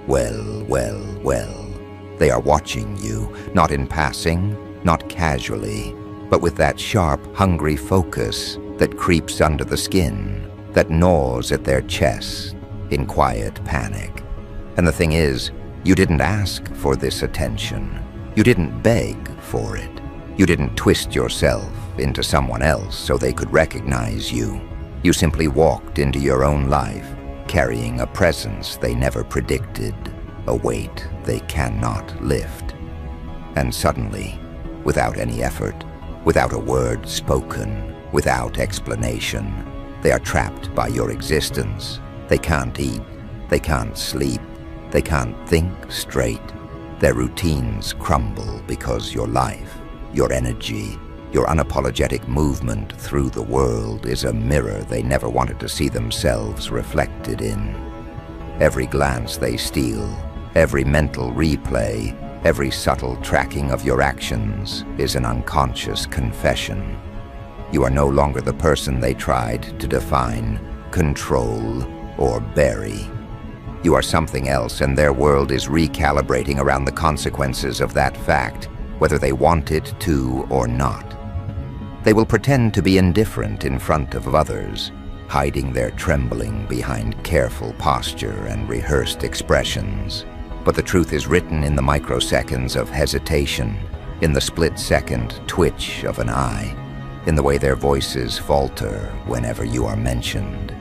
Well, well, well. They are watching you, not in passing, not casually, but with that sharp, hungry focus that creeps under the skin, that gnaws at their chest in quiet panic. And the thing is, you didn't ask for this attention. You didn't beg for it. You didn't twist yourself into someone else so they could recognize you. You simply walked into your own life, carrying a presence they never predicted, a weight they cannot lift. And suddenly, without any effort, without a word spoken, without explanation, they are trapped by your existence. They can't eat, they can't sleep, they can't think straight. Their routines crumble because your life, your energy, your unapologetic movement through the world is a mirror they never wanted to see themselves reflected in. Every glance they steal, every mental replay, every subtle tracking of your actions is an unconscious confession. You are no longer the person they tried to define, control, or bury. You are something else, and their world is recalibrating around the consequences of that fact, whether they want it to or not. They will pretend to be indifferent in front of others, hiding their trembling behind careful posture and rehearsed expressions. But the truth is written in the microseconds of hesitation, in the split-second twitch of an eye, in the way their voices falter whenever you are mentioned.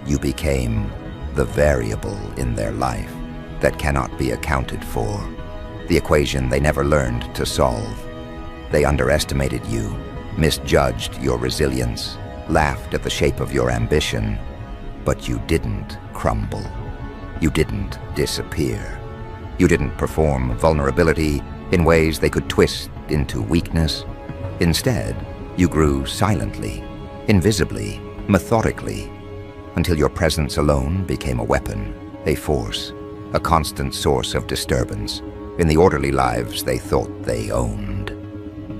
You became the variable in their life that cannot be accounted for, the equation they never learned to solve. They underestimated you, misjudged your resilience, laughed at the shape of your ambition, but you didn't crumble. You didn't disappear. You didn't perform vulnerability in ways they could twist into weakness. Instead, you grew silently, invisibly, methodically, until your presence alone became a weapon, a force, a constant source of disturbance in the orderly lives they thought they owned.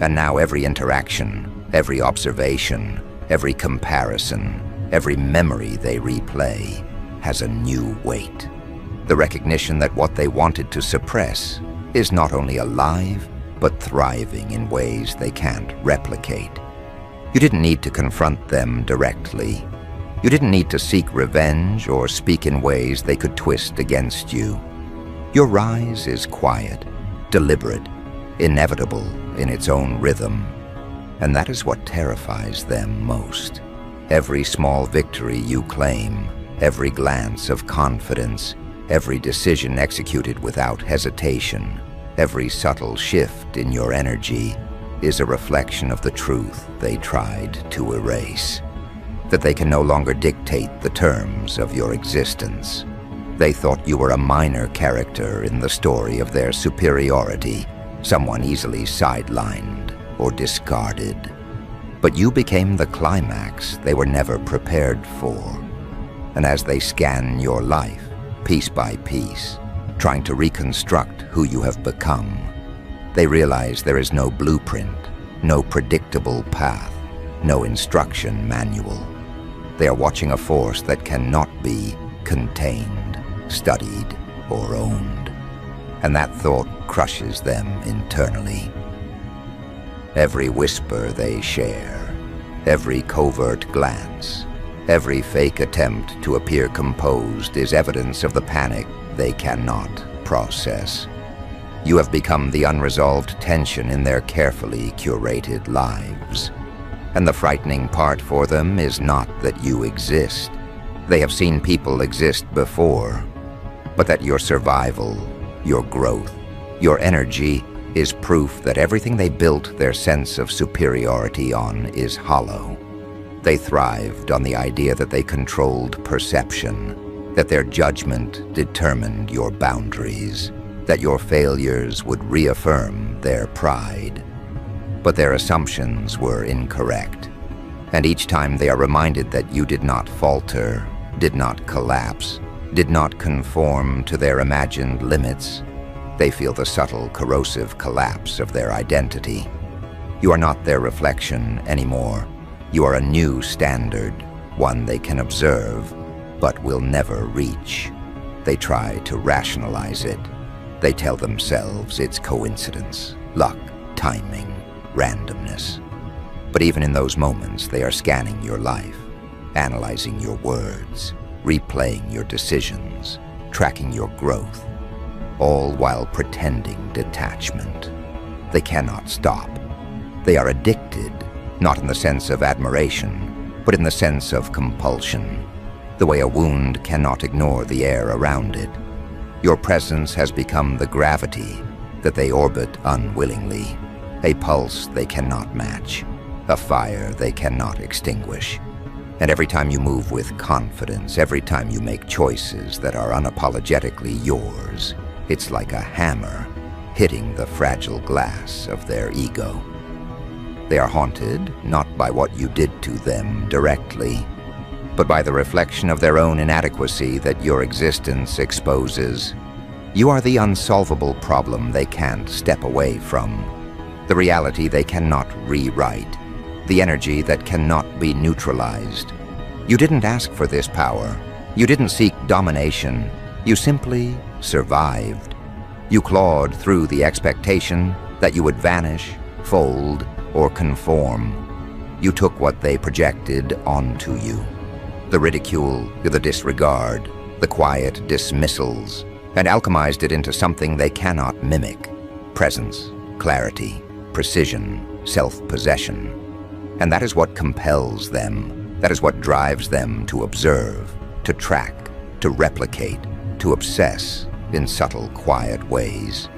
And now every interaction, every observation, every comparison, every memory they replay has a new weight. The recognition that what they wanted to suppress is not only alive, but thriving in ways they can't replicate. You didn't need to confront them directly. You didn't need to seek revenge or speak in ways they could twist against you. Your rise is quiet, deliberate, inevitable in its own rhythm. And that is what terrifies them most. Every small victory you claim, every glance of confidence, every decision executed without hesitation, every subtle shift in your energy is a reflection of the truth they tried to erase. That they can no longer dictate the terms of your existence. They thought you were a minor character in the story of their superiority, someone easily sidelined or discarded. But you became the climax they were never prepared for. And as they scan your life, piece by piece, trying to reconstruct who you have become, they realize there is no blueprint, no predictable path, no instruction manual. They are watching a force that cannot be contained, studied, or owned. And that thought crushes them internally. Every whisper they share, every covert glance, every fake attempt to appear composed is evidence of the panic they cannot process. You have become the unresolved tension in their carefully curated lives. And the frightening part for them is not that you exist. They have seen people exist before, but that your survival, your growth, your energy is proof that everything they built their sense of superiority on is hollow. They thrived on the idea that they controlled perception, that their judgment determined your boundaries, that your failures would reaffirm their pride. But their assumptions were incorrect, and each time they are reminded that you did not falter, did not collapse, did not conform to their imagined limits, they feel the subtle, corrosive collapse of their identity. You are not their reflection anymore. You are a new standard, one they can observe, but will never reach. They try to rationalize it. They tell themselves it's coincidence, luck, timing, randomness. But even in those moments, they are scanning your life, analyzing your words, replaying your decisions, tracking your growth, all while pretending detachment. They cannot stop. They are addicted, not in the sense of admiration, but in the sense of compulsion, the way a wound cannot ignore the air around it. Your presence has become the gravity that they orbit unwillingly, a pulse they cannot match, a fire they cannot extinguish. And every time you move with confidence, every time you make choices that are unapologetically yours, it's like a hammer hitting the fragile glass of their ego. They are haunted not by what you did to them directly, but by the reflection of their own inadequacy that your existence exposes. You are the unsolvable problem they can't step away from, the reality they cannot rewrite, the energy that cannot be neutralized. You didn't ask for this power. You didn't seek domination. You simply survived. You clawed through the expectation that you would vanish, fold, or conform. You took what they projected onto you. The ridicule, the disregard, the quiet dismissals, and alchemized it into something they cannot mimic. Presence, clarity, precision, self-possession. And that is what compels them. That is what drives them to observe, to track, to replicate, to obsess in subtle, quiet ways.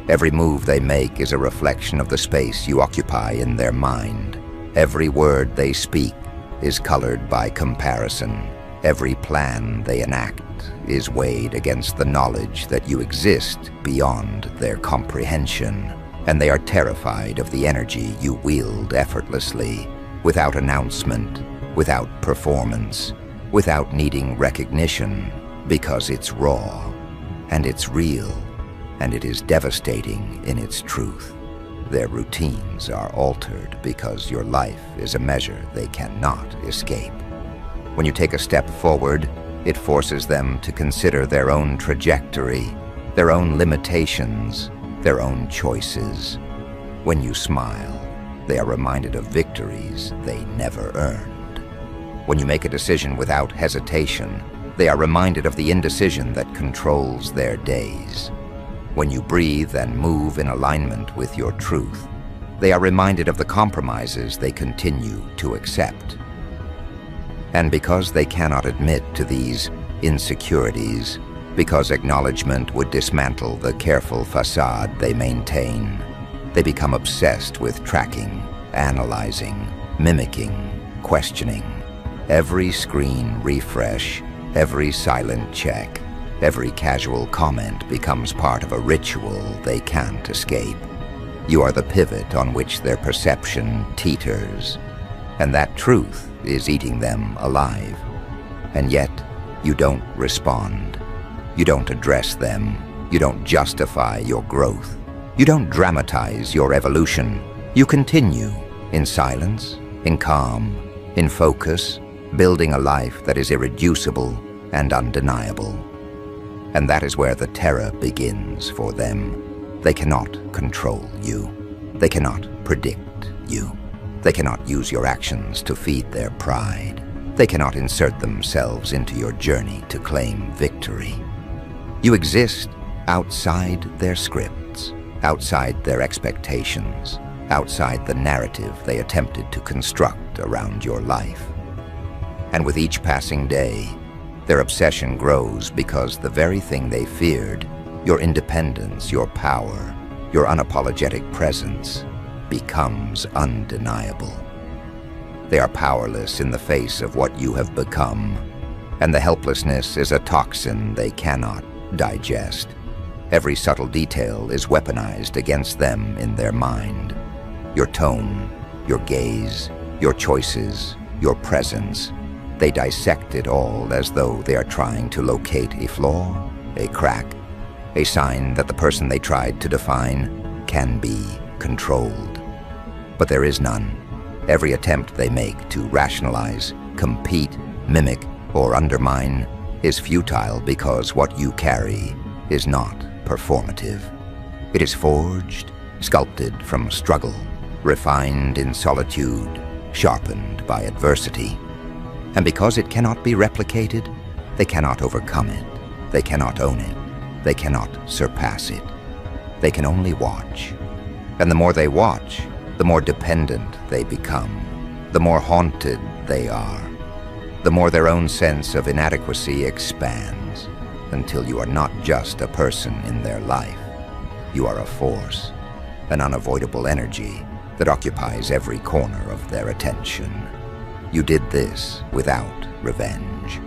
Every move they make is a reflection of the space you occupy in their mind. Every word they speak is colored by comparison. Every plan they enact is weighed against the knowledge that you exist beyond their comprehension. And they are terrified of the energy you wield effortlessly, without announcement, without performance, without needing recognition, because it's raw, and it's real, and it is devastating in its truth. Their routines are altered because your life is a measure they cannot escape. When you take a step forward, it forces them to consider their own trajectory, their own limitations, their own choices. When you smile, they are reminded of victories they never earned. When you make a decision without hesitation, they are reminded of the indecision that controls their days. When you breathe and move in alignment with your truth, they are reminded of the compromises they continue to accept. And because they cannot admit to these insecurities, because acknowledgement would dismantle the careful facade they maintain, they become obsessed with tracking, analyzing, mimicking, questioning. Every screen refresh, every silent check, every casual comment becomes part of a ritual they can't escape. You are the pivot on which their perception teeters, and that truth is eating them alive. And yet, you don't respond. You don't address them. You don't justify your growth. You don't dramatize your evolution. You continue in silence, in calm, in focus, building a life that is irreducible and undeniable. And that is where the terror begins for them. They cannot control you. They cannot predict you. They cannot use your actions to feed their pride. They cannot insert themselves into your journey to claim victory. You exist outside their scripts, outside their expectations, outside the narrative they attempted to construct around your life. And with each passing day, their obsession grows because the very thing they feared, your independence, your power, your unapologetic presence, becomes undeniable. They are powerless in the face of what you have become, and the helplessness is a toxin they cannot digest. Every subtle detail is weaponized against them in their mind. Your tone, your gaze, your choices, your presence. They dissect it all as though they are trying to locate a flaw, a crack, a sign that the person they tried to define can be controlled. But there is none. Every attempt they make to rationalize, compete, mimic, or undermine is futile because what you carry is not performative. It is forged, sculpted from struggle, refined in solitude, sharpened by adversity. And because it cannot be replicated, they cannot overcome it, they cannot own it, they cannot surpass it. They can only watch. And the more they watch, the more dependent they become, the more haunted they are, the more their own sense of inadequacy expands, until you are not just a person in their life. You are a force, an unavoidable energy that occupies every corner of their attention. You did this without revenge.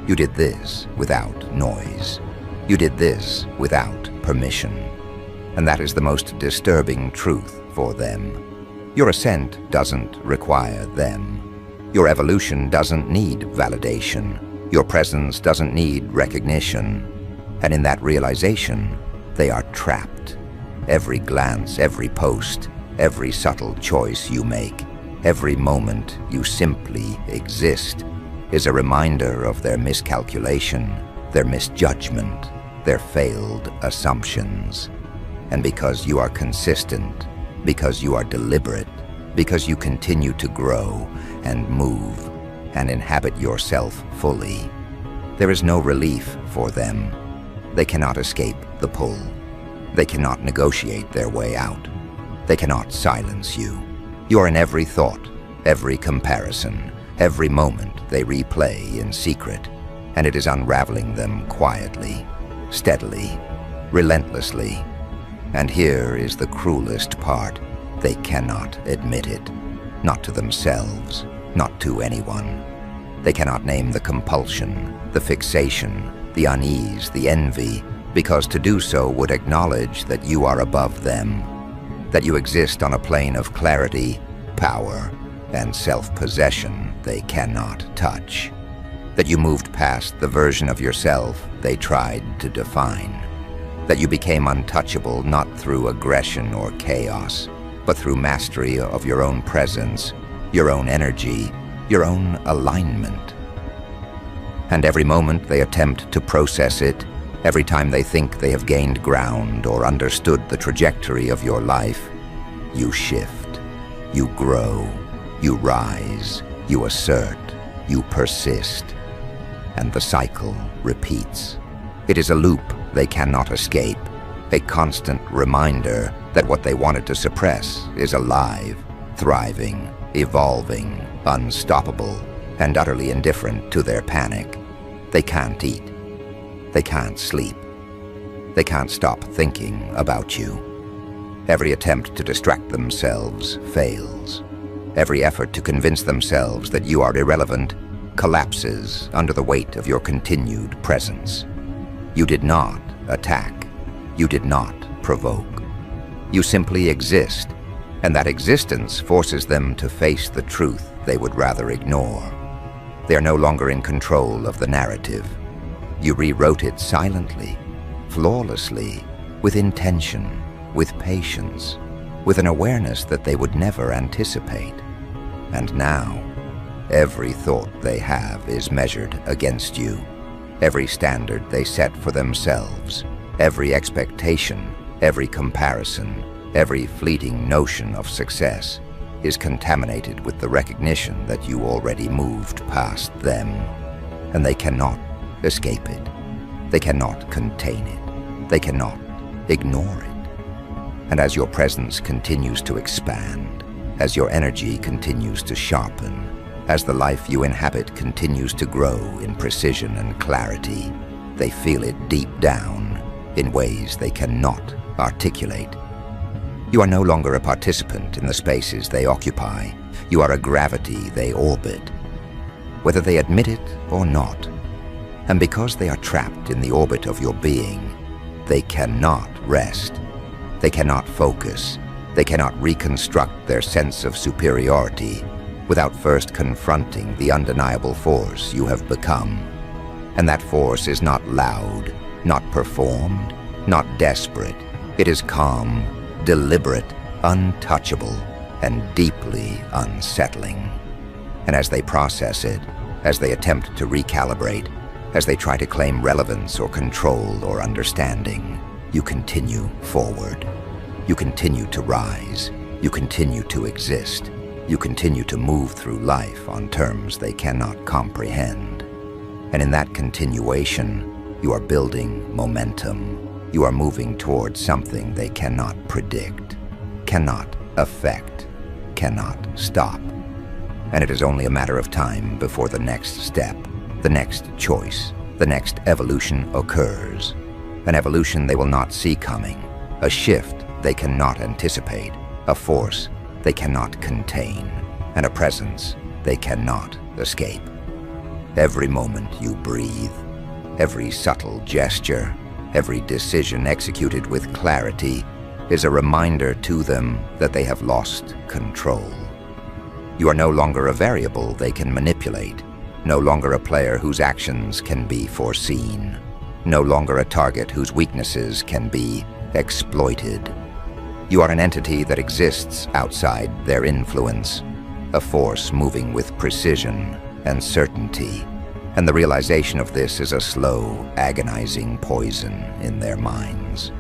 You did this without noise. You did this without permission. And that is the most disturbing truth for them. Your ascent doesn't require them. Your evolution doesn't need validation. Your presence doesn't need recognition. And in that realization, they are trapped. Every glance, every post, every subtle choice you make, every moment you simply exist, is a reminder of their miscalculation, their misjudgment, their failed assumptions. And because you are consistent, because you are deliberate, because you continue to grow and move and inhabit yourself fully, there is no relief for them. They cannot escape the pull. They cannot negotiate their way out. They cannot silence you. You are in every thought, every comparison, every moment they replay in secret, and it is unraveling them quietly, steadily, relentlessly. And here is the cruelest part. They cannot admit it, not to themselves, not to anyone. They cannot name the compulsion, the fixation, the unease, the envy, because to do so would acknowledge that you are above them, that you exist on a plane of clarity, power, and self-possession they cannot touch, that you moved past the version of yourself they tried to define, that you became untouchable not through aggression or chaos, but through mastery of your own presence, your own energy, your own alignment. And every moment they attempt to process it, every time they think they have gained ground or understood the trajectory of your life, you shift, you grow, you rise, you assert, you persist, and the cycle repeats. It is a loop they cannot escape, a constant reminder that what they wanted to suppress is alive, thriving, evolving, unstoppable, and utterly indifferent to their panic. They can't eat. They can't sleep. They can't stop thinking about you. Every attempt to distract themselves fails. Every effort to convince themselves that you are irrelevant collapses under the weight of your continued presence. You did not attack. You did not provoke. You simply exist, and that existence forces them to face the truth they would rather ignore. They are no longer in control of the narrative. You rewrote it silently, flawlessly, with intention, with patience, with an awareness that they would never anticipate. And now, every thought they have is measured against you. Every standard they set for themselves, every expectation, every comparison, every fleeting notion of success is contaminated with the recognition that you already moved past them, and they cannot escape it. They cannot contain it. They cannot ignore it. And as your presence continues to expand, as your energy continues to sharpen, as the life you inhabit continues to grow in precision and clarity, they feel it deep down in ways they cannot articulate. You are no longer a participant in the spaces they occupy. You are a gravity they orbit, whether they admit it or not. And because they are trapped in the orbit of your being, they cannot rest. They cannot focus. They cannot reconstruct their sense of superiority without first confronting the undeniable force you have become. And that force is not loud, not performed, not desperate. It is calm, deliberate, untouchable, and deeply unsettling. And as they process it, as they attempt to recalibrate, As they try to claim relevance or control or understanding, you continue forward. You continue to rise. You continue to exist. You continue to move through life on terms they cannot comprehend. And in that continuation, you are building momentum. You are moving towards something they cannot predict, cannot affect, cannot stop. And it is only a matter of time before the next step, the next choice, the next evolution occurs. An evolution they will not see coming, a shift they cannot anticipate, a force they cannot contain, and a presence they cannot escape. Every moment you breathe, every subtle gesture, every decision executed with clarity is a reminder to them that they have lost control. You are no longer a variable they can manipulate, no longer a player whose actions can be foreseen, no longer a target whose weaknesses can be exploited. You are an entity that exists outside their influence, a force moving with precision and certainty, and the realization of this is a slow, agonizing poison in their minds.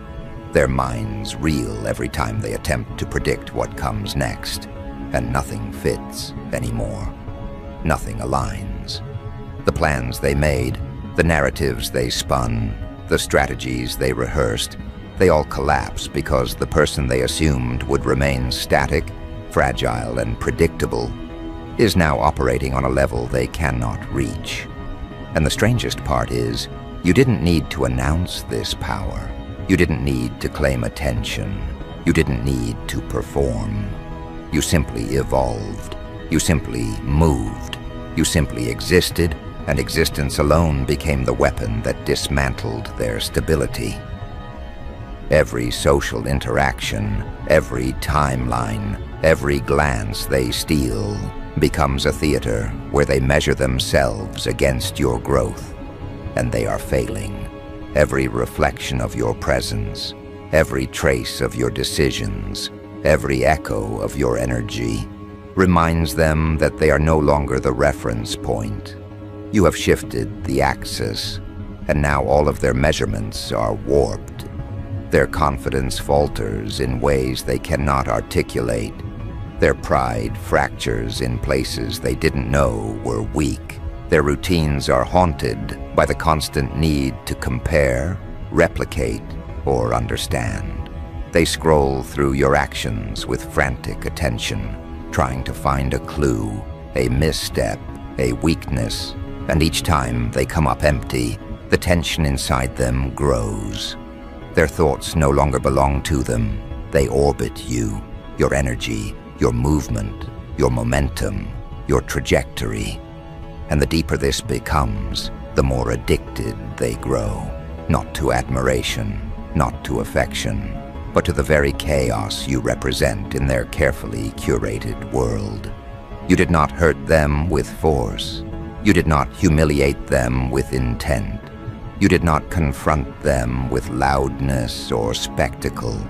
Their minds reel every time they attempt to predict what comes next, and nothing fits anymore. Nothing aligns. The plans they made, the narratives they spun, the strategies they rehearsed, they all collapse because the person they assumed would remain static, fragile, and predictable is now operating on a level they cannot reach. And the strangest part is, you didn't need to announce this power. You didn't need to claim attention. You didn't need to perform. You simply evolved. You simply moved. You simply existed, and existence alone became the weapon that dismantled their stability. Every social interaction, every timeline, every glance they steal becomes a theater where they measure themselves against your growth, and they are failing. Every reflection of your presence, every trace of your decisions, every echo of your energy reminds them that they are no longer the reference point. You have shifted the axis, and now all of their measurements are warped. Their confidence falters in ways they cannot articulate. Their pride fractures in places they didn't know were weak. Their routines are haunted by the constant need to compare, replicate, or understand. They scroll through your actions with frantic attention, trying to find a clue, a misstep, a weakness, and each time they come up empty, the tension inside them grows. Their thoughts no longer belong to them. They orbit you, your energy, your movement, your momentum, your trajectory. And the deeper this becomes, the more addicted they grow, not to admiration, not to affection, but to the very chaos you represent in their carefully curated world. You did not hurt them with force. You did not humiliate them with intent. You did not confront them with loudness or spectacle.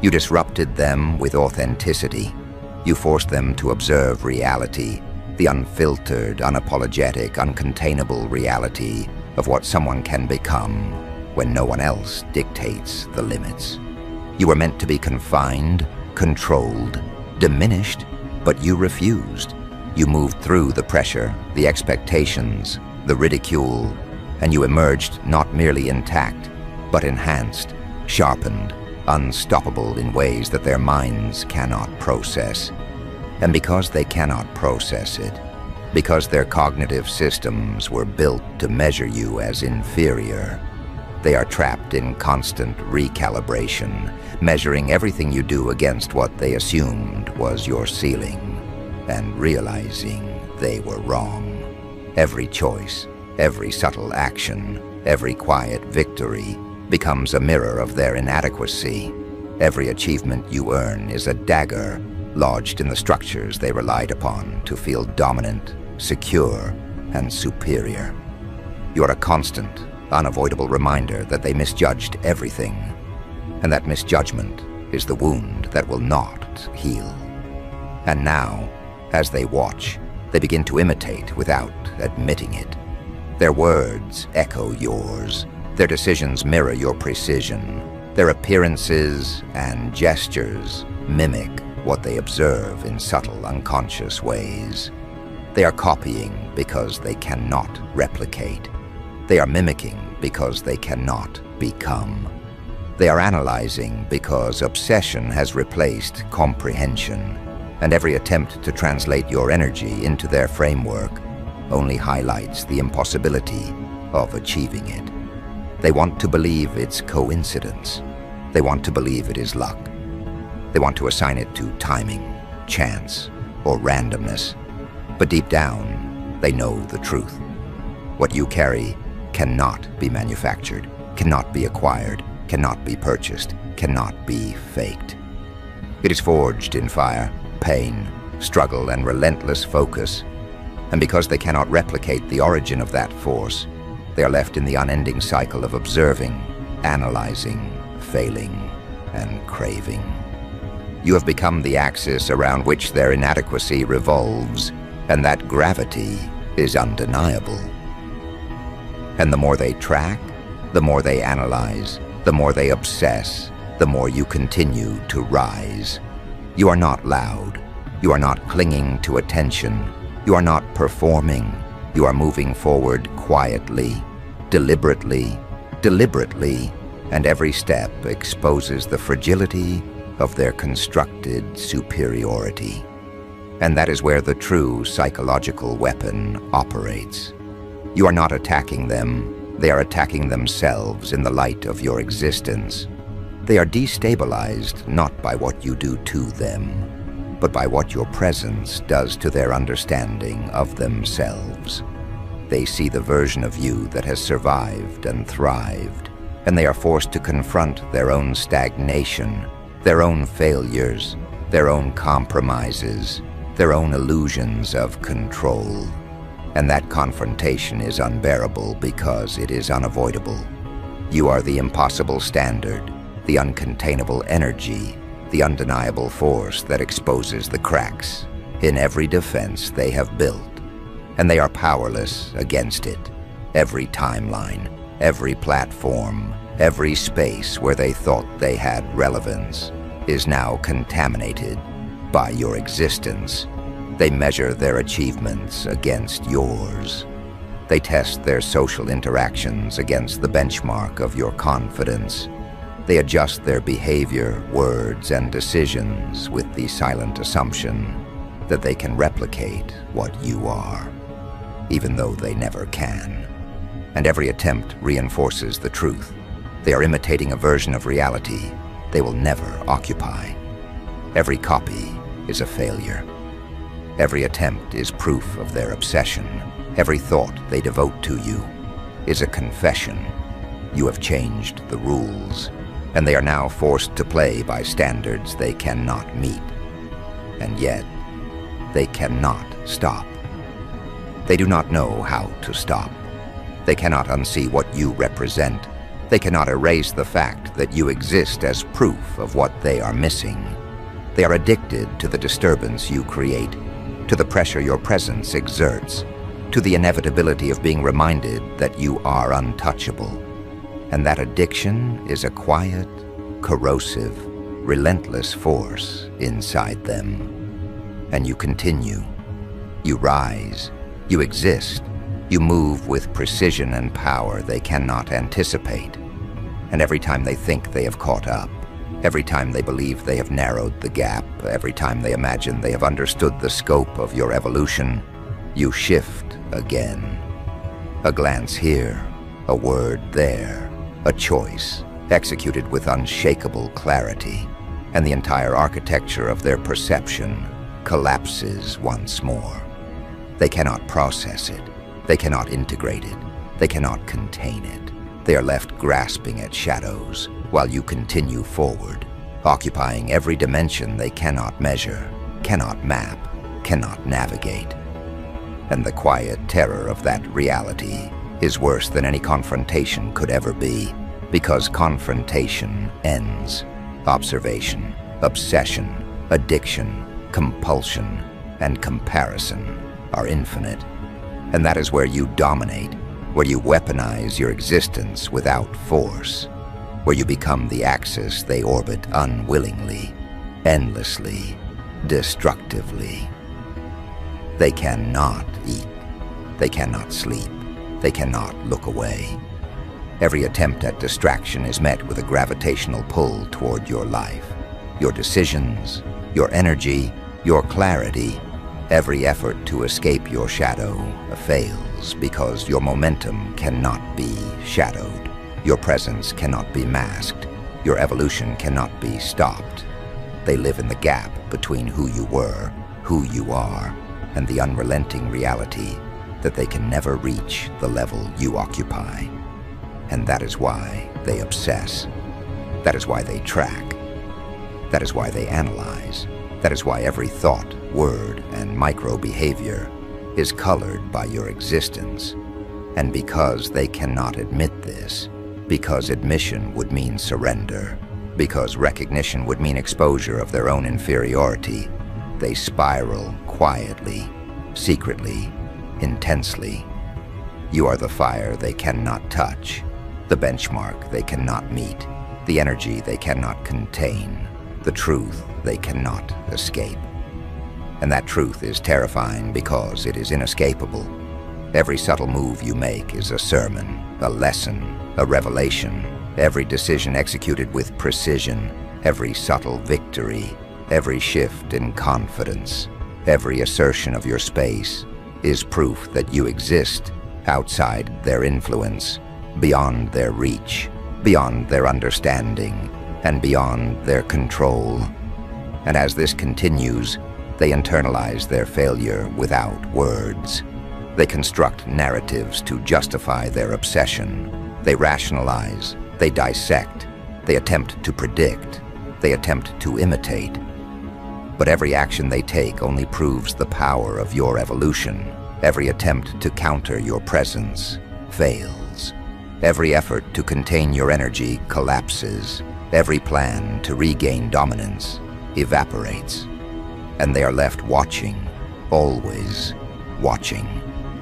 You disrupted them with authenticity. You forced them to observe reality, the unfiltered, unapologetic, uncontainable reality of what someone can become when no one else dictates the limits. You were meant to be confined, controlled, diminished, but you refused. You moved through the pressure, the expectations, the ridicule, and you emerged not merely intact, but enhanced, sharpened, unstoppable in ways that their minds cannot process. And because they cannot process it, because their cognitive systems were built to measure you as inferior, they are trapped in constant recalibration, measuring everything you do against what they assumed was your ceiling, and realizing they were wrong. Every choice, every subtle action, every quiet victory becomes a mirror of their inadequacy. Every achievement you earn is a dagger lodged in the structures they relied upon to feel dominant, secure, and superior. You are a constant, unavoidable reminder that they misjudged everything, and that misjudgment is the wound that will not heal. And now, as they watch, they begin to imitate without admitting it. Their words echo yours. Their decisions mirror your precision. Their appearances and gestures mimic what they observe in subtle, unconscious ways. They are copying because they cannot replicate. They are mimicking because they cannot become. They are analyzing because obsession has replaced comprehension, and every attempt to translate your energy into their framework only highlights the impossibility of achieving it. They want to believe it's coincidence. They want to believe it is luck. They want to assign it to timing, chance, or randomness. But deep down, they know the truth. What you carry cannot be manufactured, cannot be acquired, cannot be purchased, cannot be faked. It is forged in fire, pain, struggle, and relentless focus. And because they cannot replicate the origin of that force, they are left in the unending cycle of observing, analyzing, failing, and craving. You have become the axis around which their inadequacy revolves, and that gravity is undeniable. And the more they track, the more they analyze, the more they obsess, the more you continue to rise. You are not loud. You are not clinging to attention. You are not performing. You are moving forward quietly, deliberately, and every step exposes the fragility of their constructed superiority. And that is where the true psychological weapon operates. You are not attacking them. They are attacking themselves in the light of your existence. They are destabilized not by what you do to them, but by what your presence does to their understanding of themselves. They see the version of you that has survived and thrived, and they are forced to confront their own stagnation, their own failures, their own compromises, their own illusions of control. And that confrontation is unbearable because it is unavoidable. You are the impossible standard, the uncontainable energy, the undeniable force that exposes the cracks in every defense they have built. And they are powerless against it. Every timeline, every platform, every space where they thought they had relevance is now contaminated by your existence. They measure their achievements against yours. They test their social interactions against the benchmark of your confidence. They adjust their behavior, words, and decisions with the silent assumption that they can replicate what you are, even though they never can. And every attempt reinforces the truth. They are imitating a version of reality they will never occupy. Every copy is a failure. Every attempt is proof of their obsession. Every thought they devote to you is a confession. You have changed the rules, and they are now forced to play by standards they cannot meet. And yet, they cannot stop. They do not know how to stop. They cannot unsee what you represent. They cannot erase the fact that you exist as proof of what they are missing. They are addicted to the disturbance you create, to the pressure your presence exerts, to the inevitability of being reminded that you are untouchable. And that addiction is a quiet, corrosive, relentless force inside them. And you continue. You rise. You exist. You move with precision and power they cannot anticipate. And every time they think they have caught up, every time they believe they have narrowed the gap, every time they imagine they have understood the scope of your evolution, you shift again. A glance here, a word there, a choice executed with unshakable clarity, and the entire architecture of their perception collapses once more. They cannot process it. They cannot integrate it. They cannot contain it. They are left grasping at shadows while you continue forward, occupying every dimension they cannot measure, cannot map, cannot navigate. And the quiet terror of that reality is worse than any confrontation could ever be, because confrontation ends. Observation, obsession, addiction, compulsion, and comparison are infinite. And that is where you dominate, where you weaponize your existence without force, where you become the axis they orbit unwillingly, endlessly, destructively. They cannot eat. They cannot sleep. They cannot look away. Every attempt at distraction is met with a gravitational pull toward your life, your decisions, your energy, your clarity. Every effort to escape your shadow fails because your momentum cannot be shadowed. Your presence cannot be masked. Your evolution cannot be stopped. They live in the gap between who you were, who you are, and the unrelenting reality that they can never reach the level you occupy. And that is why they obsess. That is why they track. That is why they analyze. That is why every thought, word, and micro-behavior is colored by your existence. And because they cannot admit this, because admission would mean surrender, because recognition would mean exposure of their own inferiority, they spiral quietly, secretly, intensely. You are the fire they cannot touch, the benchmark they cannot meet, the energy they cannot contain, the truth they cannot escape. And that truth is terrifying because it is inescapable. Every subtle move you make is a sermon, a lesson, a revelation. Every decision executed with precision, every subtle victory, every shift in confidence, every assertion of your space is proof that you exist outside their influence, beyond their reach, beyond their understanding, and beyond their control. And as this continues, they internalize their failure without words. They construct narratives to justify their obsession. They rationalize, they dissect, they attempt to predict, they attempt to imitate. But every action they take only proves the power of your evolution. Every attempt to counter your presence fails. Every effort to contain your energy collapses. Every plan to regain dominance evaporates. And they are left watching, always watching,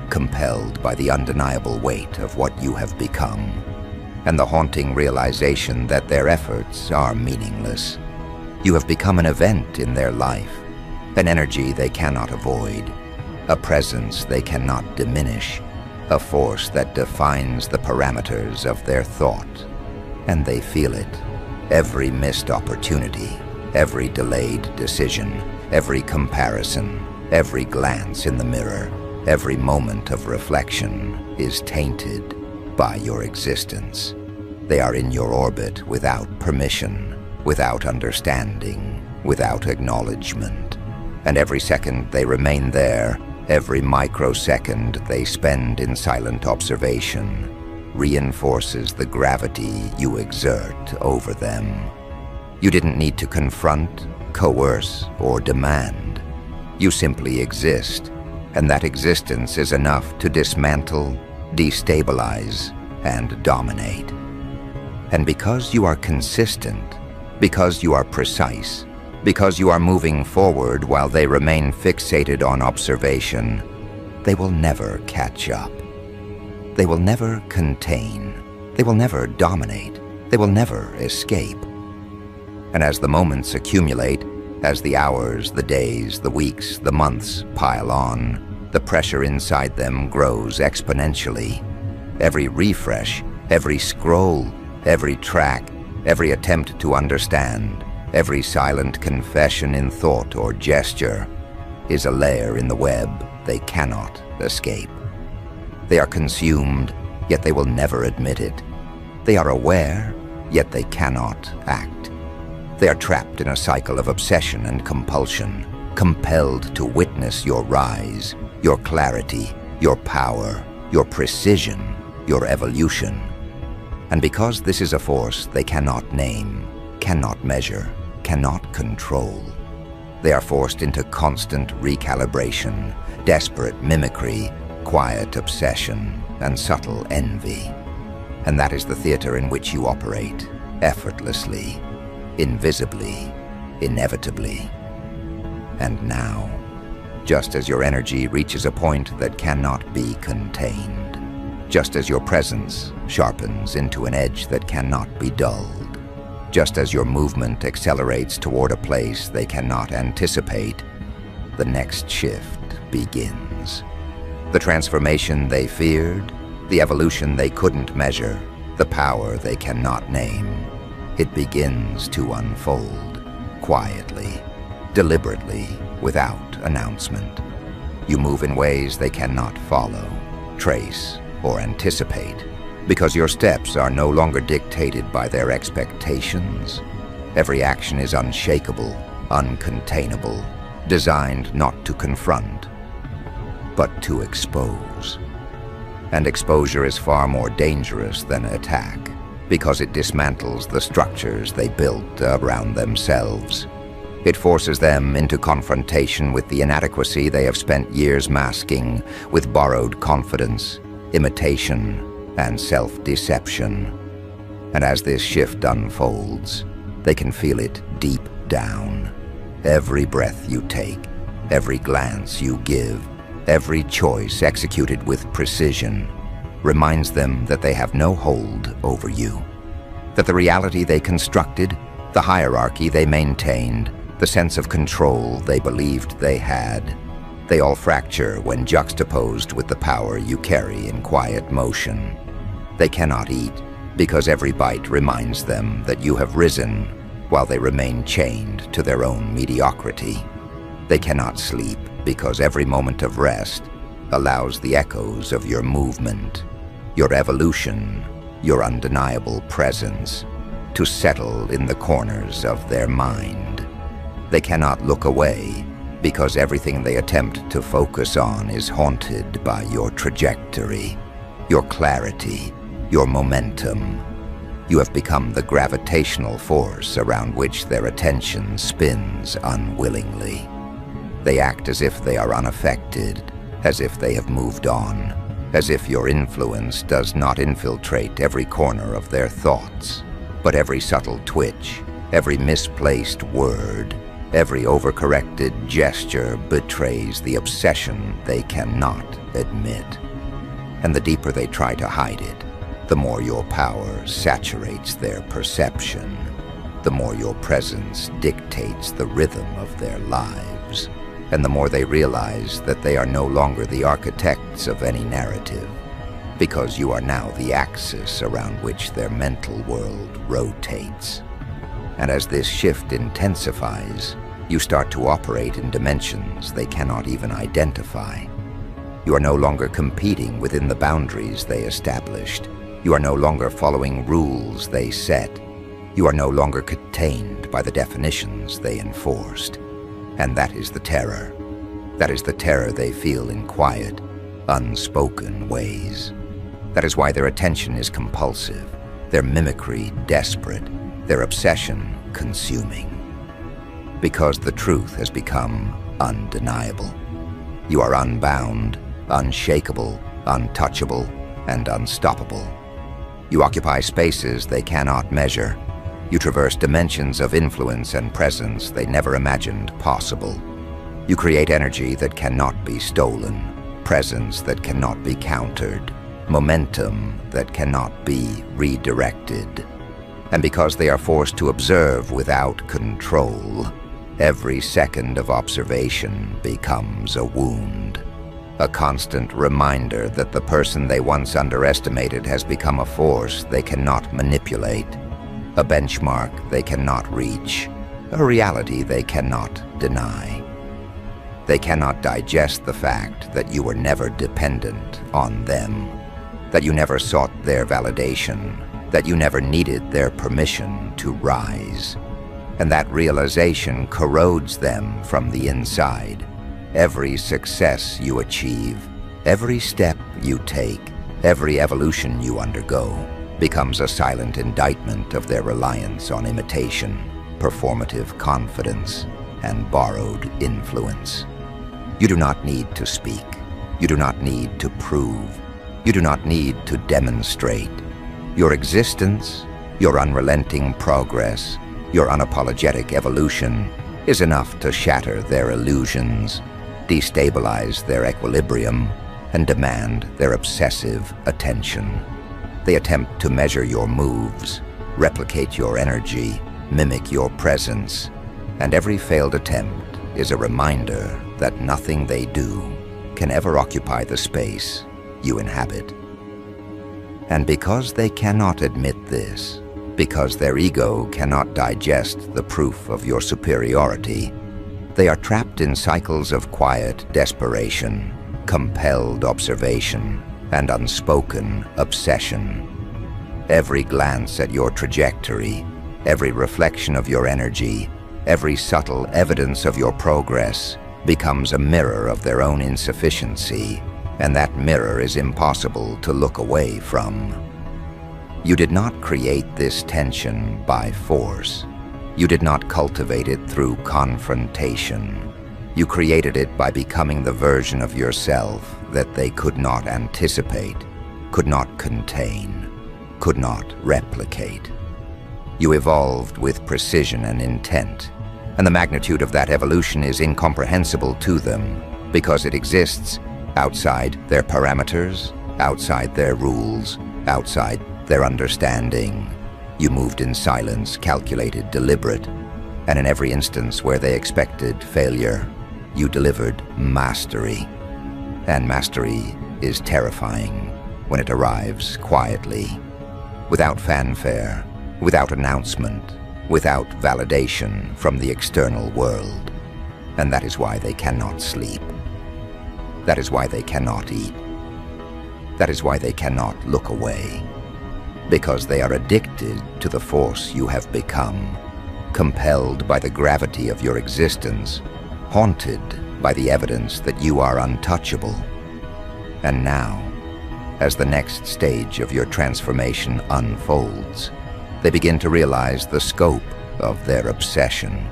compelled by the undeniable weight of what you have become, and the haunting realization that their efforts are meaningless. You have become an event in their life, an energy they cannot avoid, a presence they cannot diminish, a force that defines the parameters of their thought. And they feel it. Every missed opportunity, every delayed decision, every comparison, every glance in the mirror, every moment of reflection is tainted by your existence. They are in your orbit without permission, without understanding, without acknowledgement. And every second they remain there, every microsecond they spend in silent observation, reinforces the gravity you exert over them. You didn't need to confront, coerce, or demand. You simply exist, and that existence is enough to dismantle, destabilize, and dominate. And because you are consistent, because you are precise, because you are moving forward while they remain fixated on observation, they will never catch up. They will never contain. They will never dominate. They will never escape. And as the moments accumulate, as the hours, the days, the weeks, the months pile on, the pressure inside them grows exponentially. Every refresh, every scroll, every track, every attempt to understand, every silent confession in thought or gesture is a layer in the web they cannot escape. They are consumed, yet they will never admit it. They are aware, yet they cannot act. They are trapped in a cycle of obsession and compulsion, compelled to witness your rise, your clarity, your power, your precision, your evolution. And because this is a force they cannot name, cannot measure, cannot control, they are forced into constant recalibration, desperate mimicry, quiet obsession, and subtle envy. And that is the theater in which you operate, effortlessly, invisibly, inevitably. And now, just as your energy reaches a point that cannot be contained, just as your presence sharpens into an edge that cannot be dulled, just as your movement accelerates toward a place they cannot anticipate, the next shift begins. The transformation they feared, the evolution they couldn't measure, the power they cannot name, it begins to unfold, quietly, deliberately, without announcement. You move in ways they cannot follow, trace, or anticipate, because your steps are no longer dictated by their expectations. Every action is unshakable, uncontainable, designed not to confront, but to expose. And exposure is far more dangerous than attack, because it dismantles the structures they built around themselves. It forces them into confrontation with the inadequacy they have spent years masking with borrowed confidence, imitation, and self-deception. And as this shift unfolds, they can feel it deep down. Every breath you take, every glance you give, every choice executed with precision reminds them that they have no hold over you. That the reality they constructed, the hierarchy they maintained, the sense of control they believed they had, they all fracture when juxtaposed with the power you carry in quiet motion. They cannot eat because every bite reminds them that you have risen while they remain chained to their own mediocrity. They cannot sleep because every moment of rest allows the echoes of your movement, your evolution, your undeniable presence to settle in the corners of their mind. They cannot look away because everything they attempt to focus on is haunted by your trajectory, your clarity, your momentum. You have become the gravitational force around which their attention spins unwillingly. They act as if they are unaffected, as if they have moved on, as if your influence does not infiltrate every corner of their thoughts, but every subtle twitch, every misplaced word, every overcorrected gesture betrays the obsession they cannot admit. And the deeper they try to hide it, the more your power saturates their perception, the more your presence dictates the rhythm of their lives, and the more they realize that they are no longer the architects of any narrative, because you are now the axis around which their mental world rotates. And as this shift intensifies, you start to operate in dimensions they cannot even identify. You are no longer competing within the boundaries they established. You are no longer following rules they set. You are no longer contained by the definitions they enforced. And that is the terror. That is the terror they feel in quiet, unspoken ways. That is why their attention is compulsive, their mimicry desperate, their obsession consuming. Because the truth has become undeniable. You are unbound, unshakable, untouchable, and unstoppable. You occupy spaces they cannot measure. You traverse dimensions of influence and presence they never imagined possible. You create energy that cannot be stolen, presence that cannot be countered, momentum that cannot be redirected. And because they are forced to observe without control, every second of observation becomes a wound. A constant reminder that the person they once underestimated has become a force they cannot manipulate, a benchmark they cannot reach, a reality they cannot deny. They cannot digest the fact that you were never dependent on them, that you never sought their validation, that you never needed their permission to rise. And that realization corrodes them from the inside. Every success you achieve, every step you take, every evolution you undergo becomes a silent indictment of their reliance on imitation, performative confidence, and borrowed influence. You do not need to speak. You do not need to prove. You do not need to demonstrate. Your existence, your unrelenting progress, your unapologetic evolution is enough to shatter their illusions, destabilize their equilibrium, and demand their obsessive attention. They attempt to measure your moves, replicate your energy, mimic your presence, and every failed attempt is a reminder that nothing they do can ever occupy the space you inhabit. And because they cannot admit this, because their ego cannot digest the proof of your superiority, they are trapped in cycles of quiet desperation, compelled observation, and unspoken obsession. Every glance at your trajectory, every reflection of your energy, every subtle evidence of your progress becomes a mirror of their own insufficiency, and that mirror is impossible to look away from. You did not create this tension by force. You did not cultivate it through confrontation. You created it by becoming the version of yourself that they could not anticipate, could not contain, could not replicate. You evolved with precision and intent, and the magnitude of that evolution is incomprehensible to them because it exists outside their parameters, outside their rules, outside their understanding. You moved in silence, calculated, deliberate, and in every instance where they expected failure, you delivered mastery. And mastery is terrifying when it arrives quietly, without fanfare, without announcement, without validation from the external world. And that is why they cannot sleep. That is why they cannot eat. That is why they cannot look away. Because they are addicted to the force you have become, compelled by the gravity of your existence, haunted by the evidence that you are untouchable. And now, as the next stage of your transformation unfolds, they begin to realize the scope of their obsession.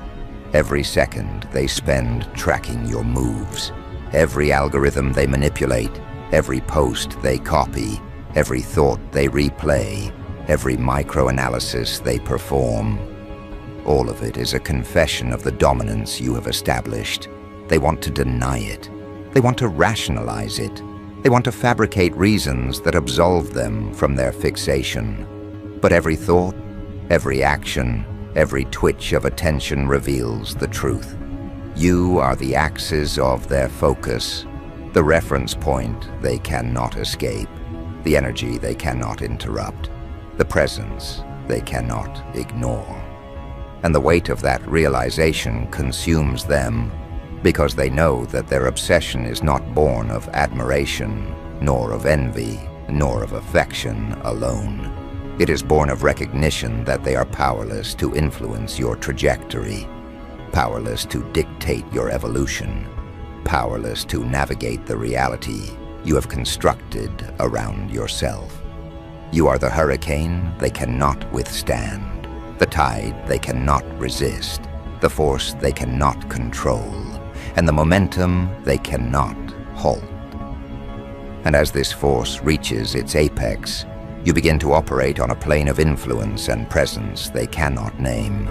Every second they spend tracking your moves, every algorithm they manipulate, every post they copy, every thought they replay, every microanalysis they perform. All of it is a confession of the dominance you have established. They want to deny it. They want to rationalize it. They want to fabricate reasons that absolve them from their fixation. But every thought, every action, every twitch of attention reveals the truth. You are the axis of their focus, the reference point they cannot escape, the energy they cannot interrupt, the presence they cannot ignore. And the weight of that realization consumes them because they know that their obsession is not born of admiration, nor of envy, nor of affection alone. It is born of recognition that they are powerless to influence your trajectory, powerless to dictate your evolution, powerless to navigate the reality you have constructed around yourself. You are the hurricane they cannot withstand, the tide they cannot resist, the force they cannot control, and the momentum they cannot halt. And as this force reaches its apex, you begin to operate on a plane of influence and presence they cannot name.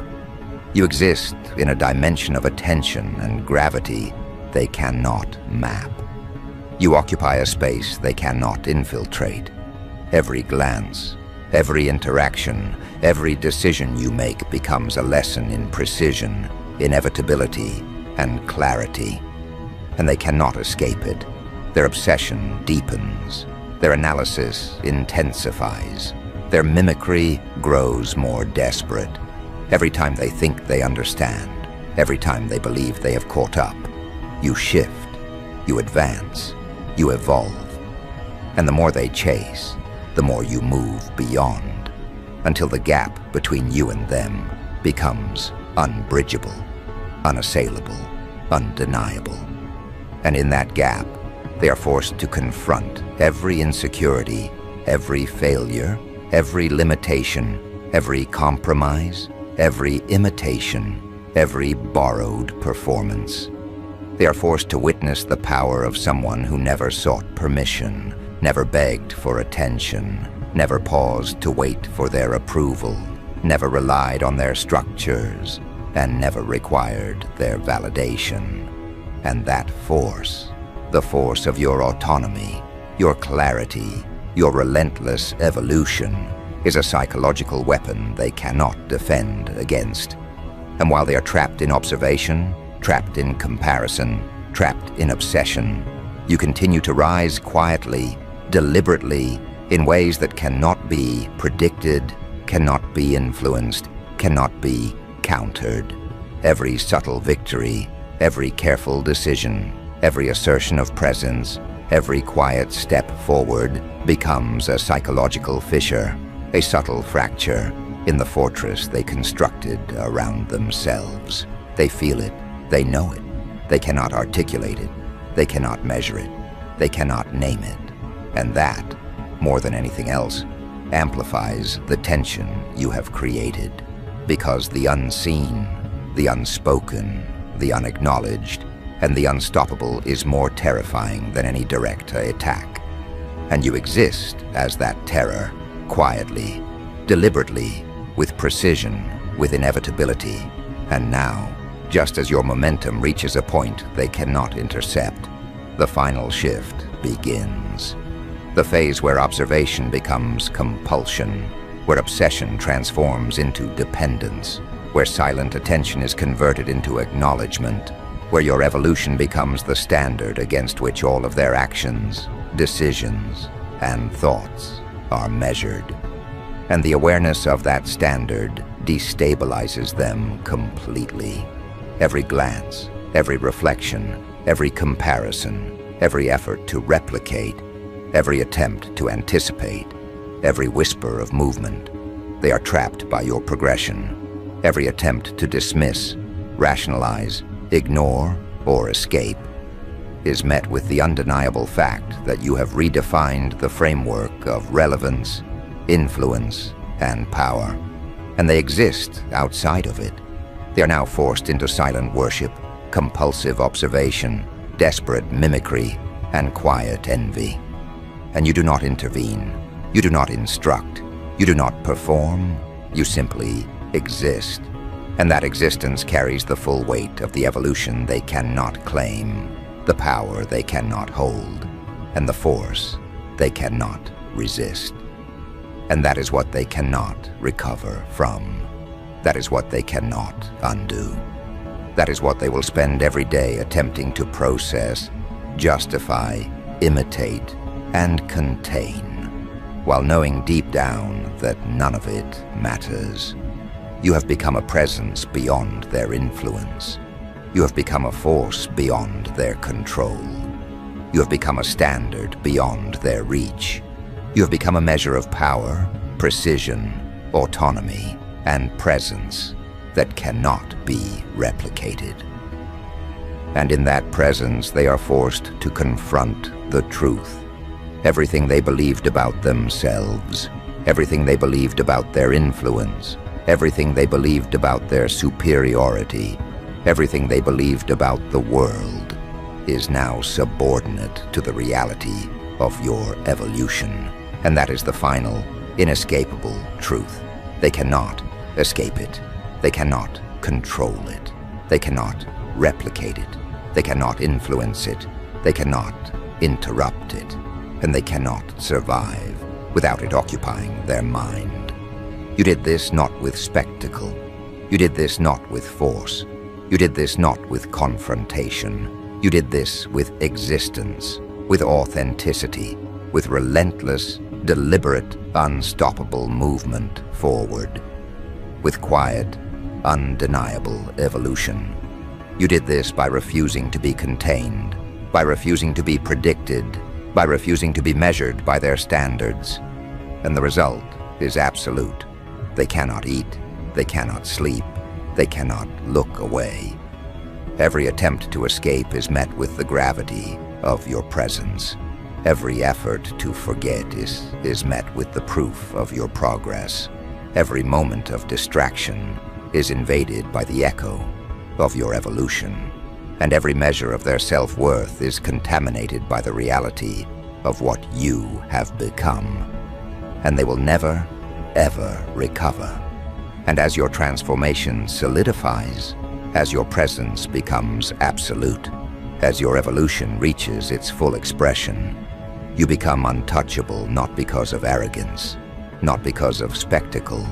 You exist in a dimension of attention and gravity they cannot map. You occupy a space they cannot infiltrate. Every glance, every interaction, every decision you make becomes a lesson in precision, inevitability, and clarity. And they cannot escape it. Their obsession deepens. Their analysis intensifies. Their mimicry grows more desperate. Every time they think they understand, every time they believe they have caught up, you shift, you advance, you evolve. And the more they chase, the more you move beyond, until the gap between you and them becomes unbridgeable, unassailable, undeniable. And in that gap, they are forced to confront every insecurity, every failure, every limitation, every compromise, every imitation, every borrowed performance. They are forced to witness the power of someone who never sought permission, never begged for attention, never paused to wait for their approval, never relied on their structures, and never required their validation. And that force, The force of your autonomy, your clarity, your relentless evolution is a psychological weapon they cannot defend against. And while they are trapped in observation, trapped in comparison, trapped in obsession, you continue to rise quietly, deliberately, in ways that cannot be predicted, cannot be influenced, cannot be countered. Every subtle victory, every careful decision, every assertion of presence, every quiet step forward becomes a psychological fissure, a subtle fracture in the fortress they constructed around themselves. They feel it, they know it, they cannot articulate it, they cannot measure it, they cannot name it. And that, more than anything else, amplifies the tension you have created, because the unseen, the unspoken, the unacknowledged, and the unstoppable is more terrifying than any direct attack. And you exist as that terror, quietly, deliberately, with precision, with inevitability. And now, just as your momentum reaches a point they cannot intercept, the final shift begins. The phase where observation becomes compulsion, where obsession transforms into dependence, where silent attention is converted into acknowledgement, where your evolution becomes the standard against which all of their actions, decisions, and thoughts are measured. And the awareness of that standard destabilizes them completely. Every glance, every reflection, every comparison, every effort to replicate, every attempt to anticipate, every whisper of movement, they are trapped by your progression. Every attempt to dismiss, rationalize, ignore, or escape is met with the undeniable fact that you have redefined the framework of relevance, influence, and power, and they exist outside of it. They are now forced into silent worship, compulsive observation, desperate mimicry, and quiet envy. And you do not intervene, you do not instruct, you do not perform, you simply exist. And that existence carries the full weight of the evolution they cannot claim, the power they cannot hold, and the force they cannot resist. And that is what they cannot recover from. That is what they cannot undo. That is what they will spend every day attempting to process, justify, imitate, and contain, while knowing deep down that none of it matters. You have become a presence beyond their influence. You have become a force beyond their control. You have become a standard beyond their reach. You have become a measure of power, precision, autonomy, and presence that cannot be replicated. And in that presence, they are forced to confront the truth. Everything they believed about themselves, everything they believed about their influence, everything they believed about their superiority, everything they believed about the world is now subordinate to the reality of your evolution. And that is the final, inescapable truth. They cannot escape it. They cannot control it. They cannot replicate it. They cannot influence it. They cannot interrupt it. And they cannot survive without it occupying their mind. You did this not with spectacle. You did this not with force. You did this not with confrontation. You did this with existence, with authenticity, with relentless, deliberate, unstoppable movement forward, with quiet, undeniable evolution. You did this by refusing to be contained, by refusing to be predicted, by refusing to be measured by their standards. And the result is absolute. They cannot eat, they cannot sleep, they cannot look away. Every attempt to escape is met with the gravity of your presence. Every effort to forget is met with the proof of your progress. Every moment of distraction is invaded by the echo of your evolution. And every measure of their self-worth is contaminated by the reality of what you have become. And they will never, ever recover. And as your transformation solidifies, as your presence becomes absolute, As your evolution reaches its full expression, you become untouchable not because of arrogance, not because of spectacle,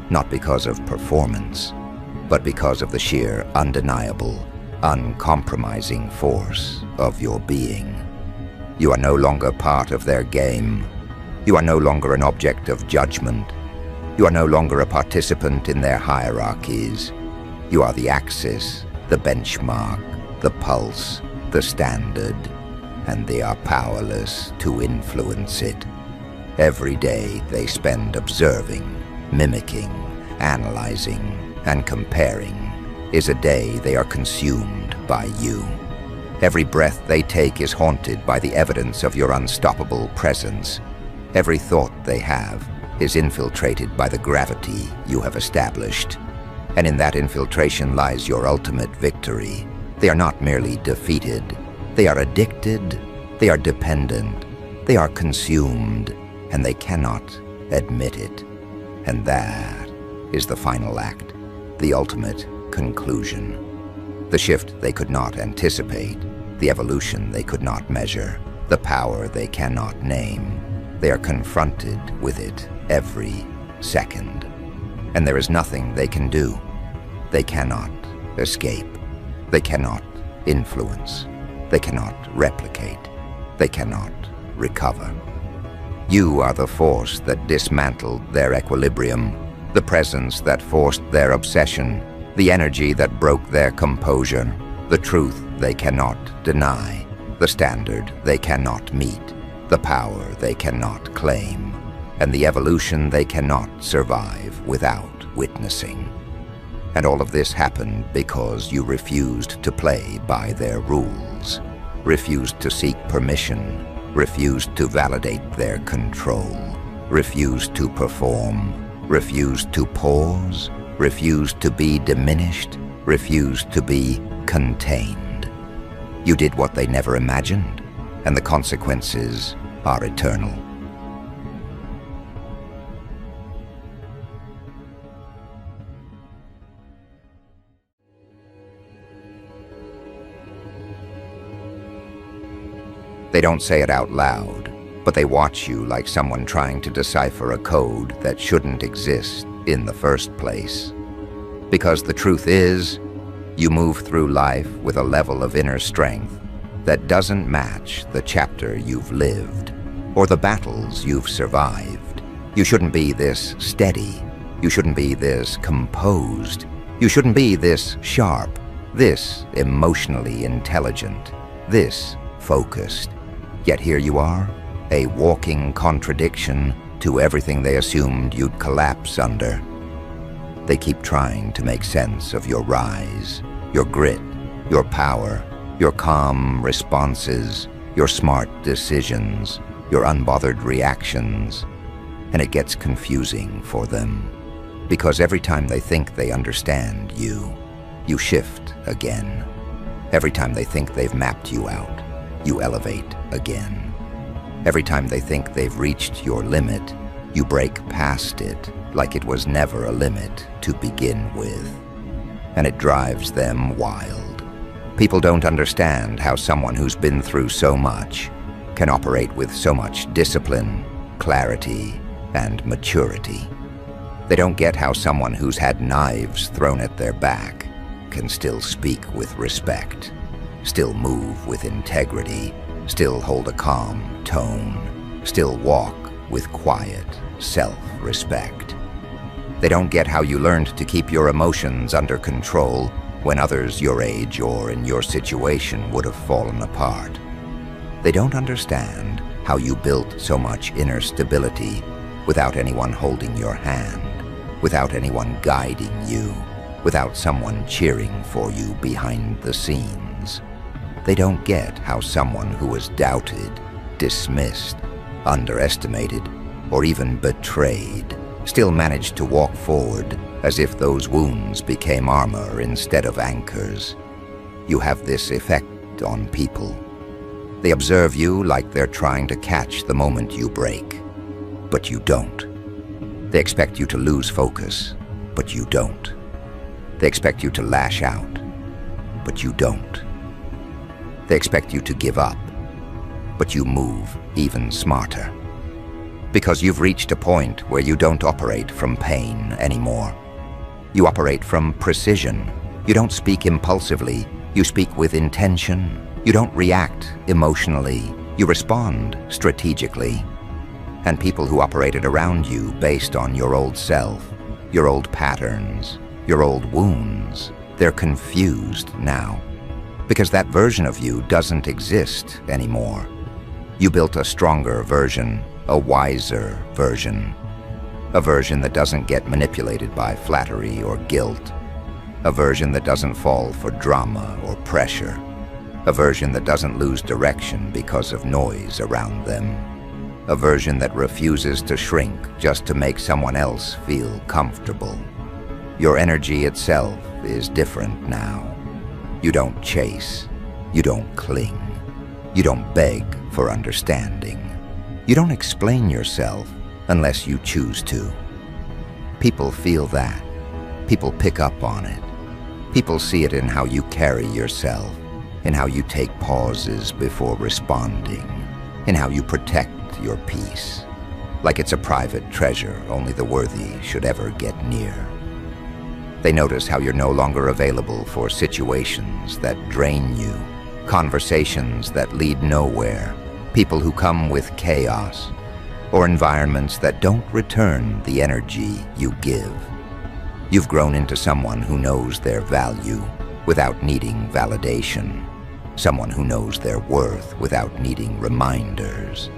not because of performance, but because of the sheer, undeniable, uncompromising force of your being. You are no longer part of their game. You are no longer an object of judgment. You are no longer a participant in their hierarchies. You are the axis, the benchmark, the pulse, the standard, and they are powerless to influence it. Every day they spend observing, mimicking, analyzing, and comparing is a day they are consumed by you. Every breath they take is haunted by the evidence of your unstoppable presence. Every thought they have is infiltrated by the gravity you have established. And in that infiltration lies your ultimate victory. They are not merely defeated. They are addicted. They are dependent. They are consumed, and they cannot admit it. And that is the final act, the ultimate conclusion. The shift they could not anticipate, the evolution they could not measure, the power they cannot name. They are confronted with it every second. And there is nothing they can do. They cannot escape. They cannot influence. They cannot replicate. They cannot recover. You are the force that dismantled their equilibrium, the presence that forced their obsession, the energy that broke their composure, the truth they cannot deny, the standard they cannot meet, the power they cannot claim, and the evolution they cannot survive without witnessing. And all of this happened because you refused to play by their rules, refused to seek permission, refused to validate their control, refused to perform, refused to pause, refused to be diminished, refused to be contained. You did what they never imagined, and the consequences are eternal. They don't say it out loud, but they watch you like someone trying to decipher a code that shouldn't exist in the first place. Because the truth is, you move through life with a level of inner strength that doesn't match the chapter you've lived or the battles you've survived. You shouldn't be this steady. You shouldn't be this composed. You shouldn't be this sharp, this emotionally intelligent, this focused. Yet here you are, a walking contradiction to everything they assumed you'd collapse under. They keep trying to make sense of your rise, your grit, your power, your calm responses, your smart decisions, your unbothered reactions, and it gets confusing for them. Because every time they think they understand you, you shift again. Every time they think they've mapped you out, you elevate again. Every time they think they've reached your limit, you break past it like it was never a limit to begin with. And it drives them wild. People don't understand how someone who's been through so much can operate with so much discipline, clarity, and maturity. They don't get how someone who's had knives thrown at their back can still speak with respect, still move with integrity, still hold a calm tone, still walk with quiet self-respect. They don't get how you learned to keep your emotions under control when others your age or in your situation would have fallen apart. They don't understand how you built so much inner stability without anyone holding your hand, without anyone guiding you, without someone cheering for you behind the scenes. They don't get how someone who was doubted, dismissed, underestimated, or even betrayed still managed to walk forward as if those wounds became armor instead of anchors. You have this effect on people. They observe you like they're trying to catch the moment you break, but you don't. They expect you to lose focus, but you don't. They expect you to lash out, but you don't. They expect you to give up. But you move even smarter. Because you've reached a point where you don't operate from pain anymore. You operate from precision. You don't speak impulsively. You speak with intention. You don't react emotionally. You respond strategically. And people who operated around you based on your old self, your old patterns, your old wounds, they're confused now. Because that version of you doesn't exist anymore. You built a stronger version, a wiser version. A version that doesn't get manipulated by flattery or guilt. A version that doesn't fall for drama or pressure. A version that doesn't lose direction because of noise around them. A version that refuses to shrink just to make someone else feel comfortable. Your energy itself is different now. You don't chase. You don't cling. You don't beg for understanding. You don't explain yourself unless you choose to. People feel that. People pick up on it. People see it in how you carry yourself, in how you take pauses before responding, in how you protect your peace, like it's a private treasure only the worthy should ever get near. They notice how you're no longer available for situations that drain you, conversations that lead nowhere, people who come with chaos, or environments that don't return the energy you give. You've grown into someone who knows their value without needing validation, someone who knows their worth without needing reminders,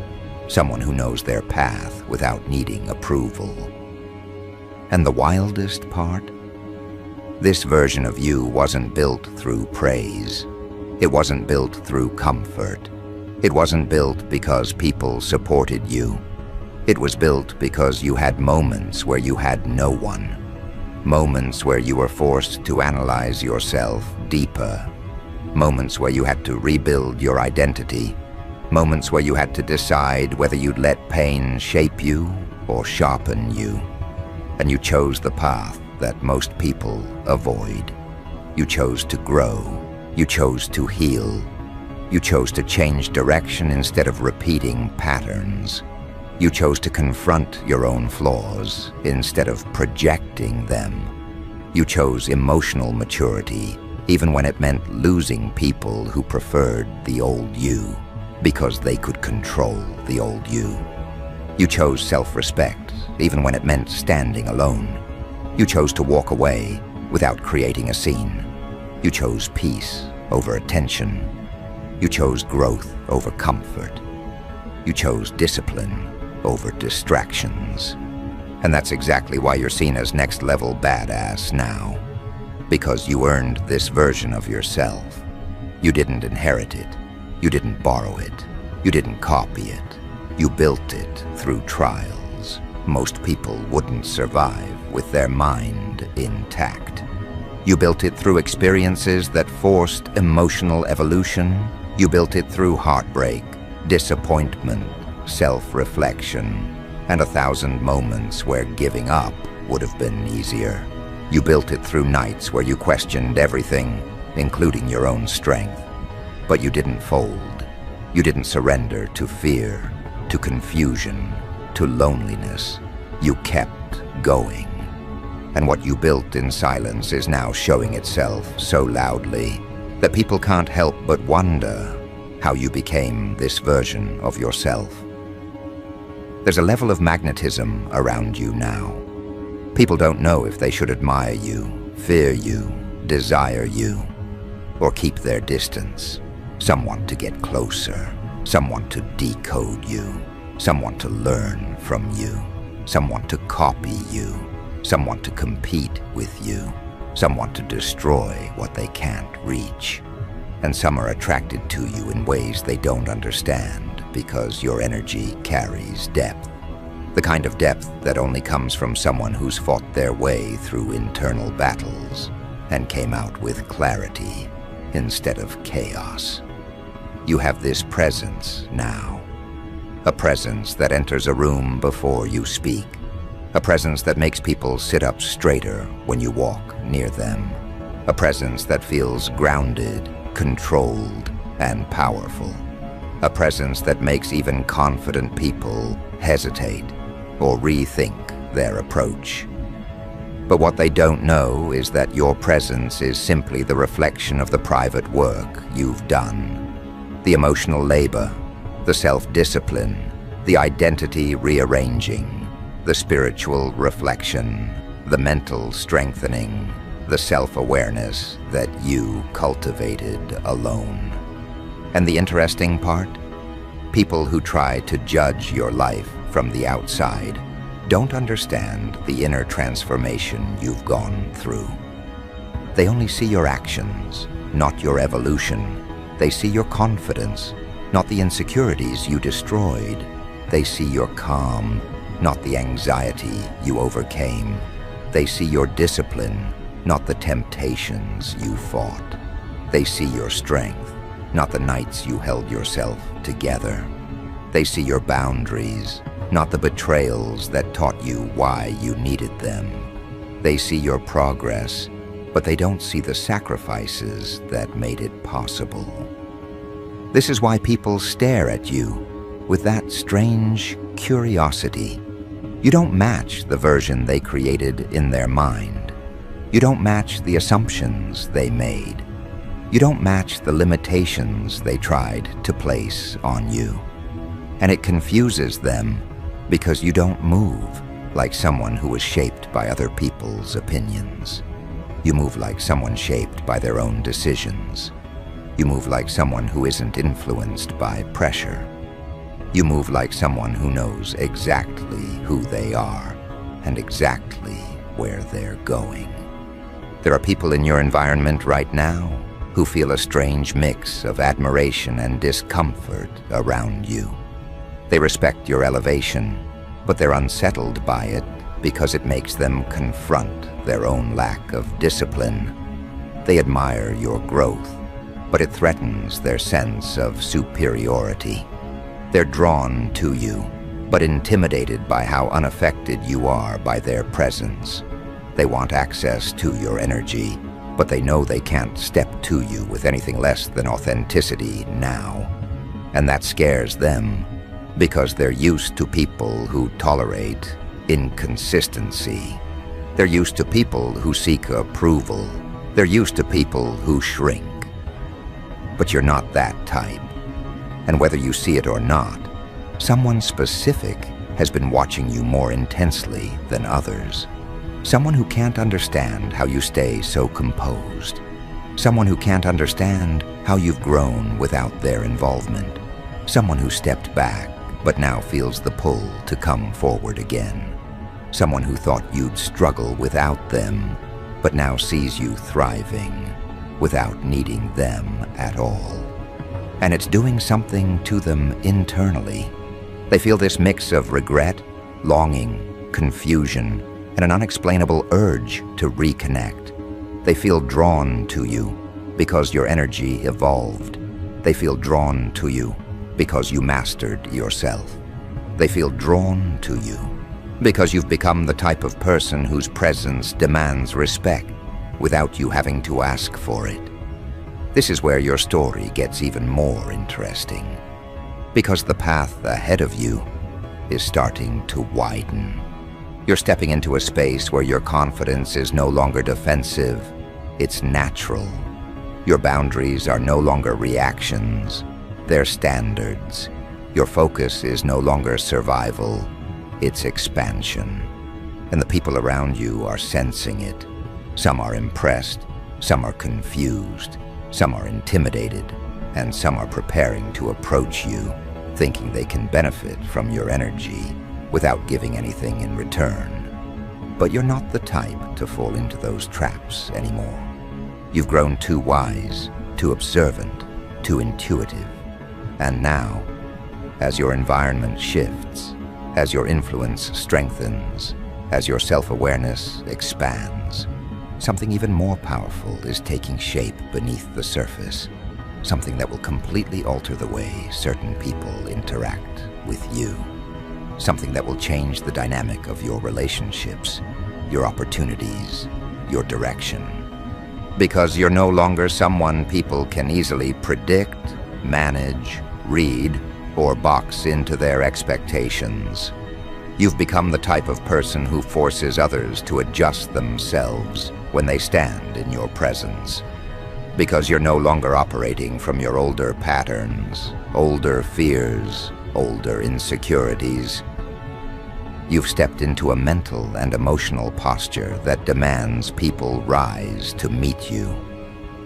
someone who knows their path without needing approval. And the wildest part? This version of you wasn't built through praise. It wasn't built through comfort. It wasn't built because people supported you. It was built because you had moments where you had no one. Moments where you were forced to analyze yourself deeper. Moments where you had to rebuild your identity. Moments where you had to decide whether you'd let pain shape you or sharpen you. And you chose the path that most people avoid. You chose to grow. You chose to heal. You chose to change direction instead of repeating patterns. You chose to confront your own flaws instead of projecting them. You chose emotional maturity, even when it meant losing people who preferred the old you, because they could control the old you. You chose self-respect, even when it meant standing alone. You chose to walk away without creating a scene. You chose peace over attention. You chose growth over comfort. You chose discipline over distractions. And that's exactly why you're seen as next-level badass now. Because you earned this version of yourself. You didn't inherit it. You didn't borrow it. You didn't copy it. You built it through trials. Most people wouldn't survive with their mind intact. You built it through experiences that forced emotional evolution. You built it through heartbreak, disappointment, self-reflection, and 1,000 moments where giving up would have been easier. You built it through nights where you questioned everything, including your own strength. But you didn't fold. You didn't surrender to fear, to confusion, to loneliness. You kept going. And what you built in silence is now showing itself so loudly that people can't help but wonder how you became this version of yourself. There's a level of magnetism around you now. People don't know if they should admire you, fear you, desire you, or keep their distance. Some want to get closer. Some want to decode you. Some want to learn from you. Some want to copy you. Some want to compete with you. Some want to destroy what they can't reach. And some are attracted to you in ways they don't understand because your energy carries depth. The kind of depth that only comes from someone who's fought their way through internal battles and came out with clarity instead of chaos. You have this presence now. A presence that enters a room before you speak. A presence that makes people sit up straighter when you walk near them. A presence that feels grounded, controlled, and powerful. A presence that makes even confident people hesitate or rethink their approach. But what they don't know is that your presence is simply the reflection of the private work you've done. The emotional labor, the self-discipline, the identity rearranging, the spiritual reflection, the mental strengthening, the self-awareness that you cultivated alone. And the interesting part? People who try to judge your life from the outside don't understand the inner transformation you've gone through. They only see your actions, not your evolution. They see your confidence, not the insecurities you destroyed. They see your calm, not the anxiety you overcame. They see your discipline, not the temptations you fought. They see your strength, not the nights you held yourself together. They see your boundaries, not the betrayals that taught you why you needed them. They see your progress, but they don't see the sacrifices that made it possible. This is why people stare at you with that strange curiosity. You don't match the version they created in their mind. You don't match the assumptions they made. You don't match the limitations they tried to place on you. And it confuses them because you don't move like someone who was shaped by other people's opinions. You move like someone shaped by their own decisions. You move like someone who isn't influenced by pressure. You move like someone who knows exactly who they are and exactly where they're going. There are people in your environment right now who feel a strange mix of admiration and discomfort around you. They respect your elevation, but they're unsettled by it because it makes them confront their own lack of discipline. They admire your growth, but it threatens their sense of superiority. They're drawn to you, but intimidated by how unaffected you are by their presence. They want access to your energy, but they know they can't step to you with anything less than authenticity now. And that scares them, because they're used to people who tolerate inconsistency. They're used to people who seek approval. They're used to people who shrink. But you're not that type. And whether you see it or not, someone specific has been watching you more intensely than others. Someone who can't understand how you stay so composed. Someone who can't understand how you've grown without their involvement. Someone who stepped back but now feels the pull to come forward again. Someone who thought you'd struggle without them, but now sees you thriving without needing them at all. And it's doing something to them internally. They feel this mix of regret, longing, confusion, and an unexplainable urge to reconnect. They feel drawn to you because your energy evolved. They feel drawn to you because you mastered yourself. They feel drawn to you because you've become the type of person whose presence demands respect without you having to ask for it. This is where your story gets even more interesting, because the path ahead of you is starting to widen. You're stepping into a space where your confidence is no longer defensive, it's natural. Your boundaries are no longer reactions, they're standards. Your focus is no longer survival, it's expansion. And the people around you are sensing it. Some are impressed, some are confused, some are intimidated, and some are preparing to approach you, thinking they can benefit from your energy without giving anything in return. But you're not the type to fall into those traps anymore. You've grown too wise, too observant, too intuitive. And now, as your environment shifts, as your influence strengthens, as your self-awareness expands, something even more powerful is taking shape beneath the surface, something that will completely alter the way certain people interact with you, something that will change the dynamic of your relationships, your opportunities, your direction. Because you're no longer someone people can easily predict manage, read, or box into their expectations. You've become the type of person who forces others to adjust themselves when they stand in your presence. Because you're no longer operating from your older patterns, older fears, older insecurities. You've stepped into a mental and emotional posture that demands people rise to meet you,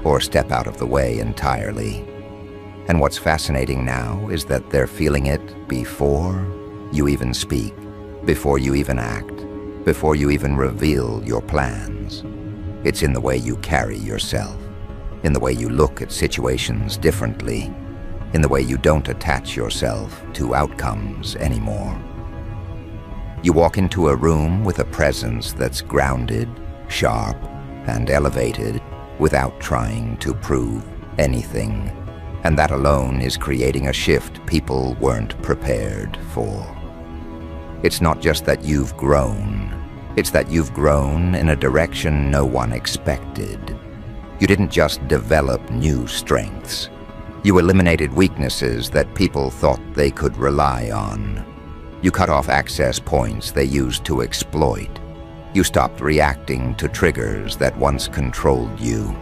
or step out of the way entirely. And what's fascinating now is that they're feeling it before you even speak, before you even act, before you even reveal your plans. It's in the way you carry yourself, in the way you look at situations differently, in the way you don't attach yourself to outcomes anymore. You walk into a room with a presence that's grounded, sharp, and elevated without trying to prove anything. And that alone is creating a shift people weren't prepared for. It's not just that you've grown, it's that you've grown in a direction no one expected. You didn't just develop new strengths. You eliminated weaknesses that people thought they could rely on. You cut off access points they used to exploit. You stopped reacting to triggers that once controlled you.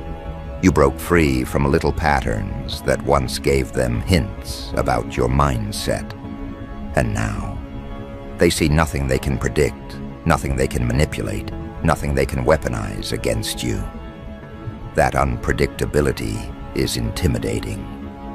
You broke free from little patterns that once gave them hints about your mindset. And now, they see nothing they can predict, nothing they can manipulate, nothing they can weaponize against you. That unpredictability is intimidating.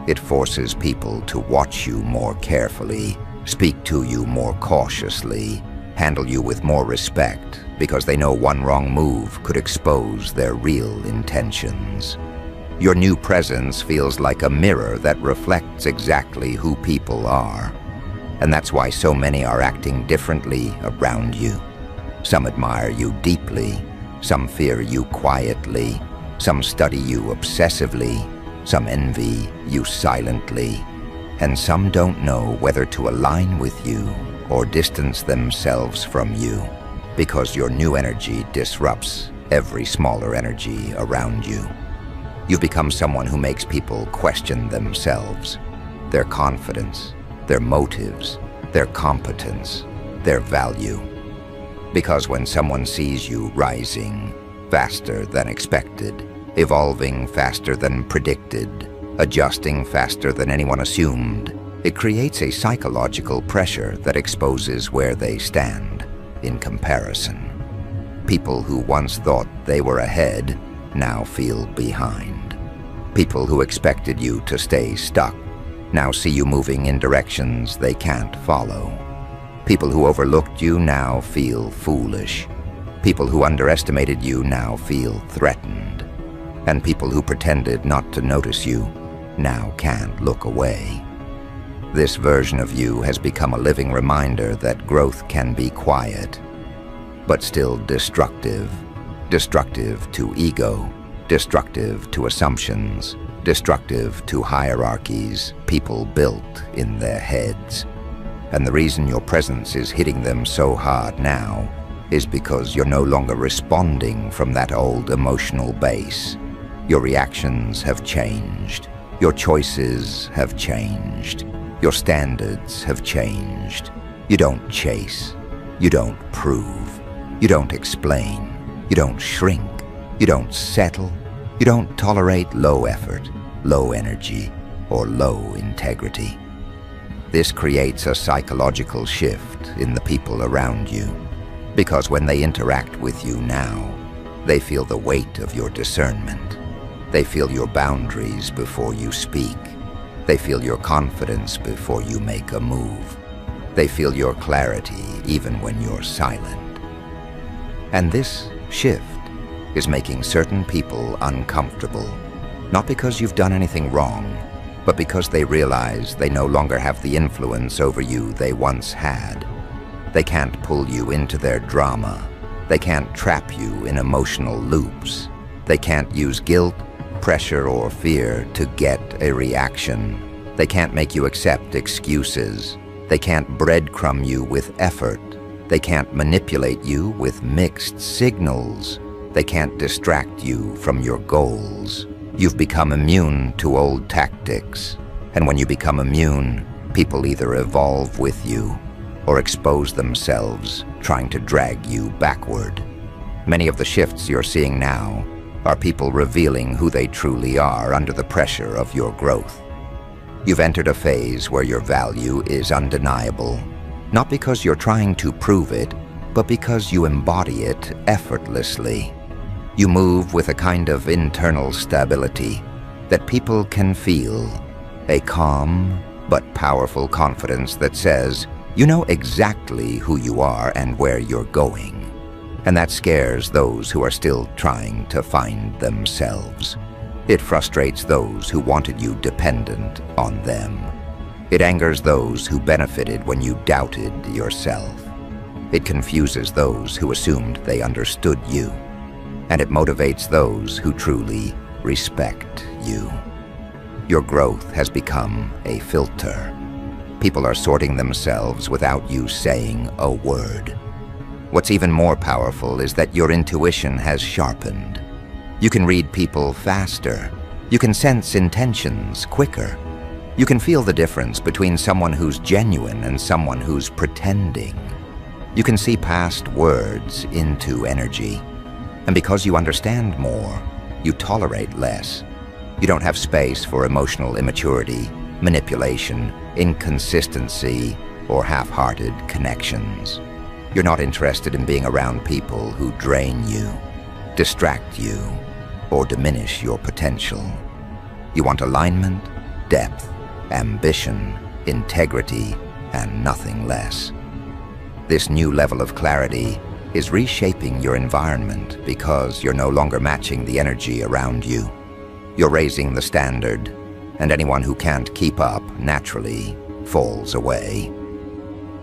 It forces people to watch you more carefully, speak to you more cautiously, handle you with more respect, because they know one wrong move could expose their real intentions. Your new presence feels like a mirror that reflects exactly who people are. And that's why so many are acting differently around you. Some admire you deeply, some fear you quietly, some study you obsessively, some envy you silently, and some don't know whether to align with you or distance themselves from you, because your new energy disrupts every smaller energy around you. You've become someone who makes people question themselves, their confidence, their motives, their competence, their value. Because when someone sees you rising faster than expected, evolving faster than predicted, adjusting faster than anyone assumed, it creates a psychological pressure that exposes where they stand in comparison. People who once thought they were ahead now feel behind. People who expected you to stay stuck now see you moving in directions they can't follow. People who overlooked you now feel foolish. People who underestimated you now feel threatened. And people who pretended not to notice you now can't look away. This version of you has become a living reminder that growth can be quiet, but still destructive. Destructive to ego, destructive to assumptions, destructive to hierarchies people built in their heads. And the reason your presence is hitting them so hard now is because you're no longer responding from that old emotional base. Your reactions have changed. Your choices have changed. Your standards have changed. You don't chase. You don't prove. You don't explain. You don't shrink. You don't settle. You don't tolerate low effort, low energy, or low integrity. This creates a psychological shift in the people around you, because when they interact with you now, they feel the weight of your discernment. They feel your boundaries before you speak. They feel your confidence before you make a move. They feel your clarity even when you're silent. And this shift is making certain people uncomfortable, not because you've done anything wrong, but because they realize they no longer have the influence over you they once had. They can't pull you into their drama. They can't trap you in emotional loops. They can't use guilt, pressure, or fear to get a reaction. They can't make you accept excuses. They can't breadcrumb you with effort. They can't manipulate you with mixed signals. They can't distract you from your goals. You've become immune to old tactics. And when you become immune, people either evolve with you or expose themselves, trying to drag you backward. Many of the shifts you're seeing now are people revealing who they truly are under the pressure of your growth. You've entered a phase where your value is undeniable, not because you're trying to prove it, but because you embody it effortlessly. You move with a kind of internal stability that people can feel, a calm but powerful confidence that says, you know exactly who you are and where you're going. And that scares those who are still trying to find themselves. It frustrates those who wanted you dependent on them. It angers those who benefited when you doubted yourself. It confuses those who assumed they understood you. And it motivates those who truly respect you. Your growth has become a filter. People are sorting themselves without you saying a word. What's even more powerful is that your intuition has sharpened. You can read people faster. You can sense intentions quicker. You can feel the difference between someone who's genuine and someone who's pretending. You can see past words into energy. And because you understand more, you tolerate less. You don't have space for emotional immaturity, manipulation, inconsistency, or half-hearted connections. You're not interested in being around people who drain you, distract you, or diminish your potential. You want alignment, depth, ambition, integrity, and nothing less. This new level of clarity is reshaping your environment because you're no longer matching the energy around you. You're raising the standard, and anyone who can't keep up naturally falls away.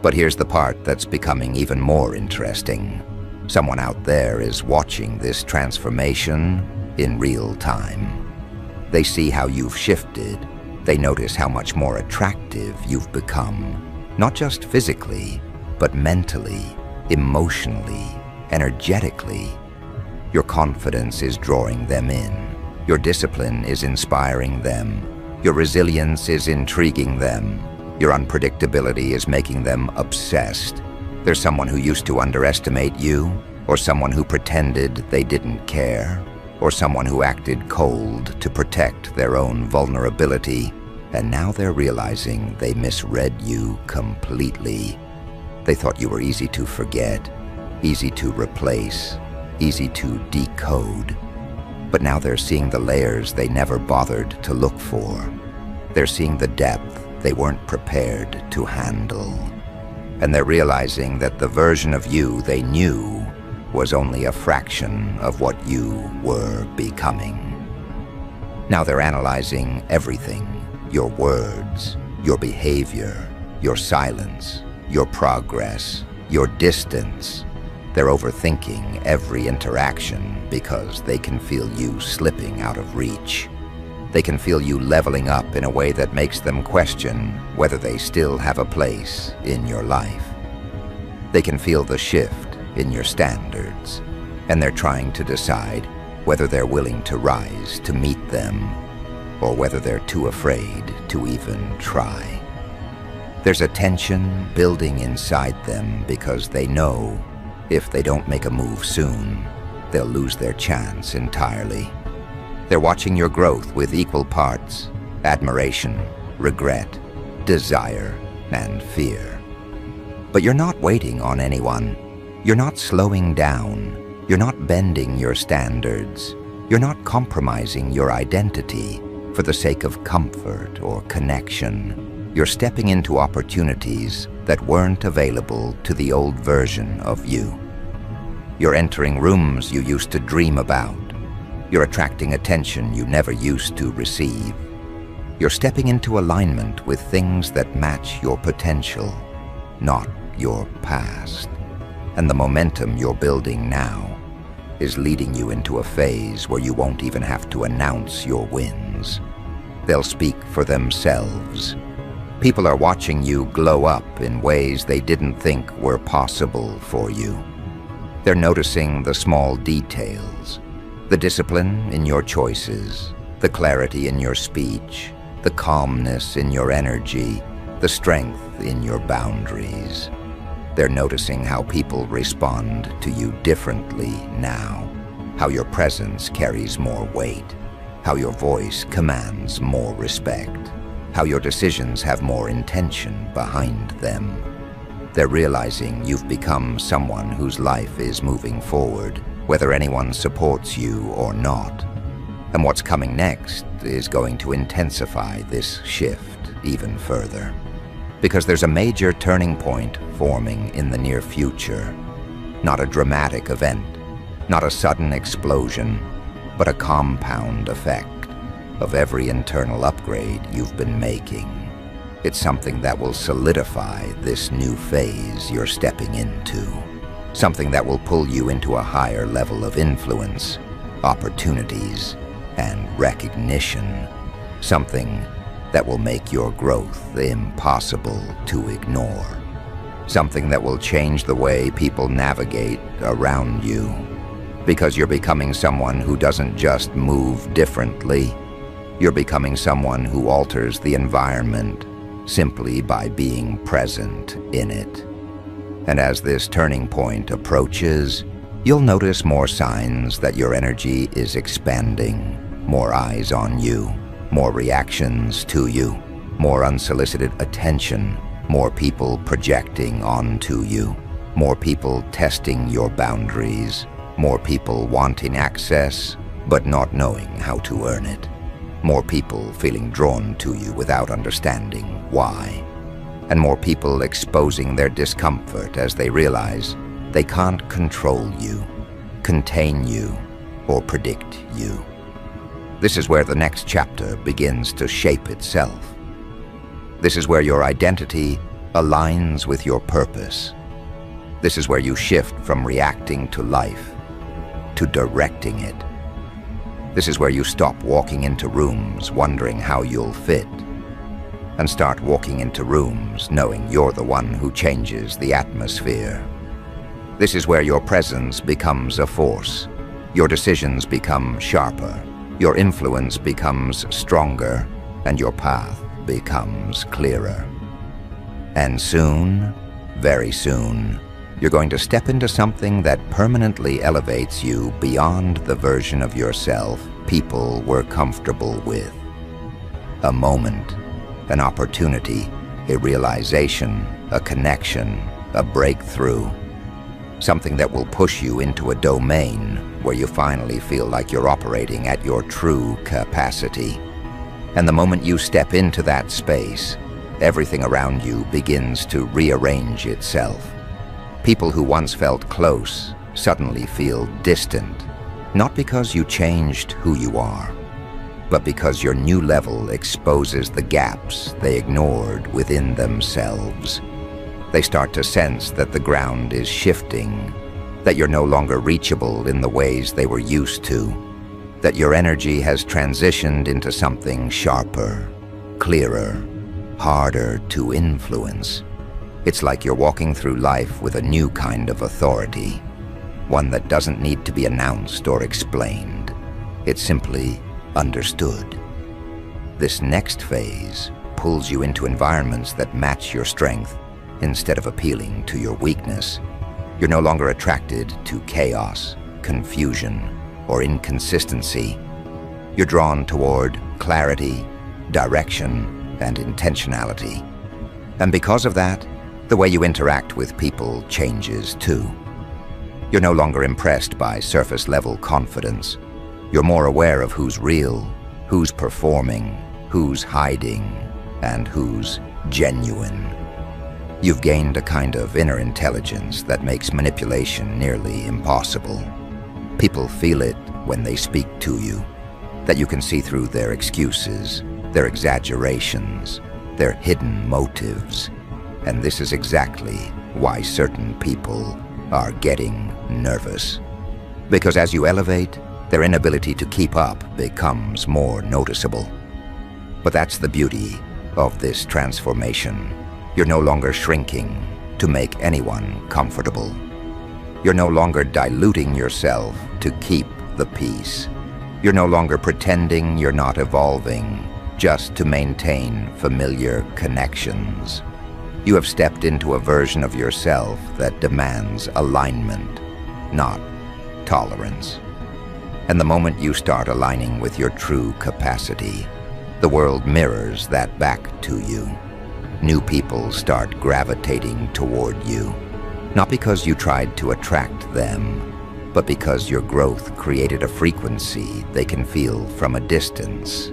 But here's the part that's becoming even more interesting. Someone out there is watching this transformation in real time. They see how you've shifted. They notice how much more attractive you've become, not just physically, but mentally, emotionally, energetically. Your confidence is drawing them in. Your discipline is inspiring them. Your resilience is intriguing them. Your unpredictability is making them obsessed. There's someone who used to underestimate you, or someone who pretended they didn't care, or someone who acted cold to protect their own vulnerability, and now they're realizing they misread you completely. They thought you were easy to forget, easy to replace, easy to decode. But now they're seeing the layers they never bothered to look for. They're seeing the depth they weren't prepared to handle. And they're realizing that the version of you they knew was only a fraction of what you were becoming. Now they're analyzing everything: your words, your behavior, your silence, your progress, your distance. They're overthinking every interaction because they can feel you slipping out of reach. They can feel you leveling up in a way that makes them question whether they still have a place in your life. They can feel the shift in your standards, and they're trying to decide whether they're willing to rise to meet them, or whether they're too afraid to even try. There's a tension building inside them because they know if they don't make a move soon, they'll lose their chance entirely. They're watching your growth with equal parts: admiration, regret, desire, and fear. But you're not waiting on anyone. You're not slowing down. You're not bending your standards. You're not compromising your identity for the sake of comfort or connection. You're stepping into opportunities that weren't available to the old version of you. You're entering rooms you used to dream about. You're attracting attention you never used to receive. You're stepping into alignment with things that match your potential, not your past. And the momentum you're building now is leading you into a phase where you won't even have to announce your wins. They'll speak for themselves. People are watching you glow up in ways they didn't think were possible for you. They're noticing the small details, the discipline in your choices, the clarity in your speech, the calmness in your energy, the strength in your boundaries. They're noticing how people respond to you differently now, how your presence carries more weight, how your voice commands more respect, how your decisions have more intention behind them. They're realizing you've become someone whose life is moving forward, whether anyone supports you or not. And what's coming next is going to intensify this shift even further. Because there's a major turning point forming in the near future. Not a dramatic event, not a sudden explosion, but a compound effect of every internal upgrade you've been making. It's something that will solidify this new phase you're stepping into. Something that will pull you into a higher level of influence, opportunities, and recognition. Something that will make your growth impossible to ignore. Something that will change the way people navigate around you. Because you're becoming someone who doesn't just move differently. You're becoming someone who alters the environment simply by being present in it. And as this turning point approaches, you'll notice more signs that your energy is expanding, more eyes on you, more reactions to you, more unsolicited attention, more people projecting onto you, more people testing your boundaries, more people wanting access but not knowing how to earn it, more people feeling drawn to you without understanding why, and more people exposing their discomfort as they realize they can't control you, contain you, or predict you. This is where the next chapter begins to shape itself. This is where your identity aligns with your purpose. This is where you shift from reacting to life to directing it. This is where you stop walking into rooms wondering how you'll fit and start walking into rooms knowing you're the one who changes the atmosphere. This is where your presence becomes a force. Your decisions become sharper. Your influence becomes stronger, and your path becomes clearer. And soon, very soon, you're going to step into something that permanently elevates you beyond the version of yourself people were comfortable with. A moment, an opportunity, a realization, a connection, a breakthrough. Something that will push you into a domain where you finally feel like you're operating at your true capacity. And the moment you step into that space, everything around you begins to rearrange itself. People who once felt close suddenly feel distant, not because you changed who you are, but because your new level exposes the gaps they ignored within themselves. They start to sense that the ground is shifting, that you're no longer reachable in the ways they were used to, that your energy has transitioned into something sharper, clearer, harder to influence. It's like you're walking through life with a new kind of authority, one that doesn't need to be announced or explained. It's simply understood. This next phase pulls you into environments that match your strength instead of appealing to your weakness. You're no longer attracted to chaos, confusion, or inconsistency. You're drawn toward clarity, direction, and intentionality. And because of that, the way you interact with people changes too. You're no longer impressed by surface-level confidence. You're more aware of who's real, who's performing, who's hiding, and who's genuine. You've gained a kind of inner intelligence that makes manipulation nearly impossible. People feel it when they speak to you, that you can see through their excuses, their exaggerations, their hidden motives. And this is exactly why certain people are getting nervous. Because as you elevate, their inability to keep up becomes more noticeable. But that's the beauty of this transformation. You're no longer shrinking to make anyone comfortable. You're no longer diluting yourself to keep the peace. You're no longer pretending you're not evolving. just to maintain familiar connections. You have stepped into a version of yourself that demands alignment, not tolerance. And the moment you start aligning with your true capacity, the world mirrors that back to you. New people start gravitating toward you, not because you tried to attract them, but because your growth created a frequency they can feel from a distance.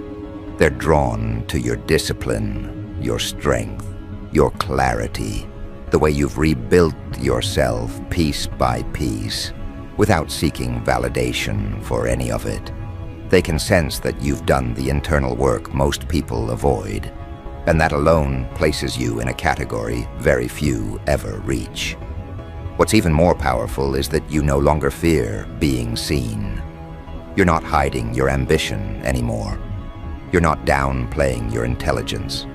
They're drawn to your discipline, your strength, your clarity, the way you've rebuilt yourself piece by piece, without seeking validation for any of it. They can sense that you've done the internal work most people avoid, and that alone places you in a category very few ever reach. What's even more powerful is that you no longer fear being seen. You're not hiding your ambition anymore. You're not downplaying your intelligence.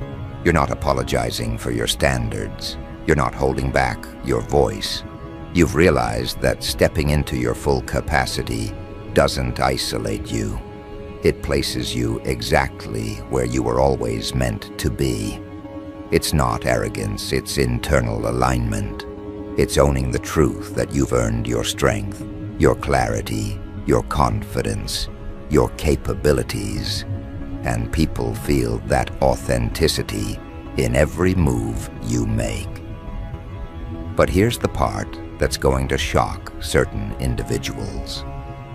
You're not apologizing for your standards. You're not holding back your voice. You've realized that stepping into your full capacity doesn't isolate you. It places you exactly where you were always meant to be. It's not arrogance, it's internal alignment. It's owning the truth that you've earned your strength, your clarity, your confidence, your capabilities, and people feel that authenticity in every move you make. But here's the part that's going to shock certain individuals.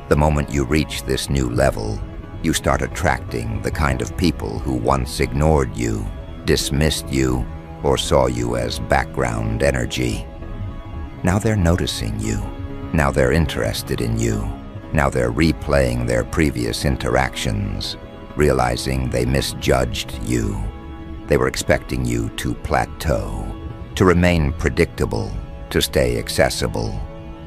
The moment you reach this new level, you start attracting the kind of people who once ignored you, dismissed you, or saw you as background energy. Now they're noticing you. Now they're interested in you. Now they're replaying their previous interactions, realizing they misjudged you. They were expecting you to plateau, to remain predictable, to stay accessible.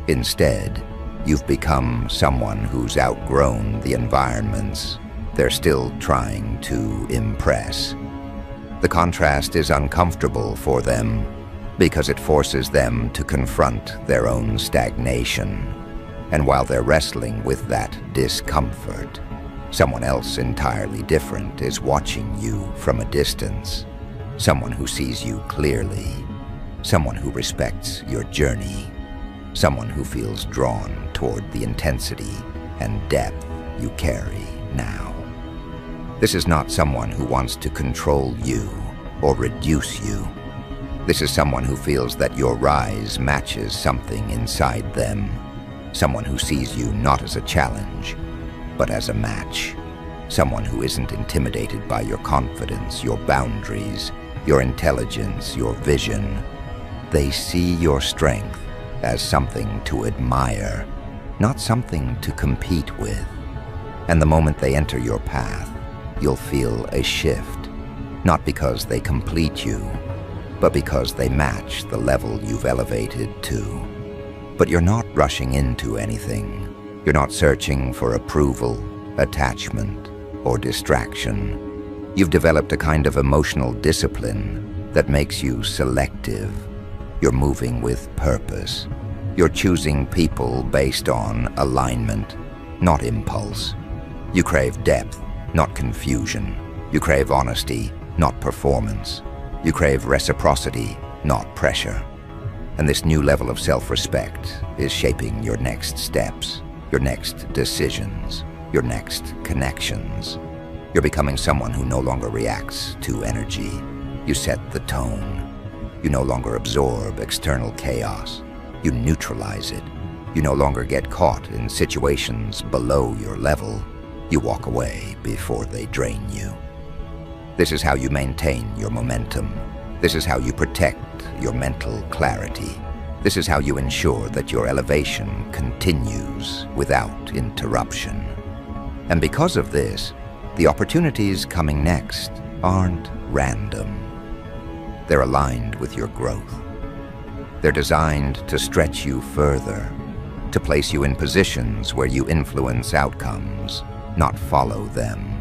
Instead, you've become someone who's outgrown the environments they're still trying to impress. The contrast is uncomfortable for them because it forces them to confront their own stagnation. And while they're wrestling with that discomfort, someone else entirely different is watching you from a distance. Someone who sees you clearly. Someone who respects your journey. Someone who feels drawn toward the intensity and depth you carry now. This is not someone who wants to control you or reduce you. This is someone who feels that your rise matches something inside them. Someone who sees you not as a challenge, but as a match. Someone who isn't intimidated by your confidence, your boundaries, your intelligence, your vision. They see your strength as something to admire, not something to compete with. And the moment they enter your path, you'll feel a shift, not because they complete you, but because they match the level you've elevated to. But you're not rushing into anything. You're not searching for approval, attachment, or distraction. You've developed a kind of emotional discipline that makes you selective. You're moving with purpose. You're choosing people based on alignment, not impulse. You crave depth, not confusion. You crave honesty, not performance. You crave reciprocity, not pressure. And this new level of self-respect is shaping your next steps, your next decisions, your next connections. You're becoming someone who no longer reacts to energy. You set the tone. You no longer absorb external chaos. You neutralize it. You no longer get caught in situations below your level. You walk away before they drain you. This is how you maintain your momentum. This is how you protect your mental clarity. This is how you ensure that your elevation continues without interruption. And because of this, the opportunities coming next aren't random. They're aligned with your growth. They're designed to stretch you further, to place you in positions where you influence outcomes, not follow them.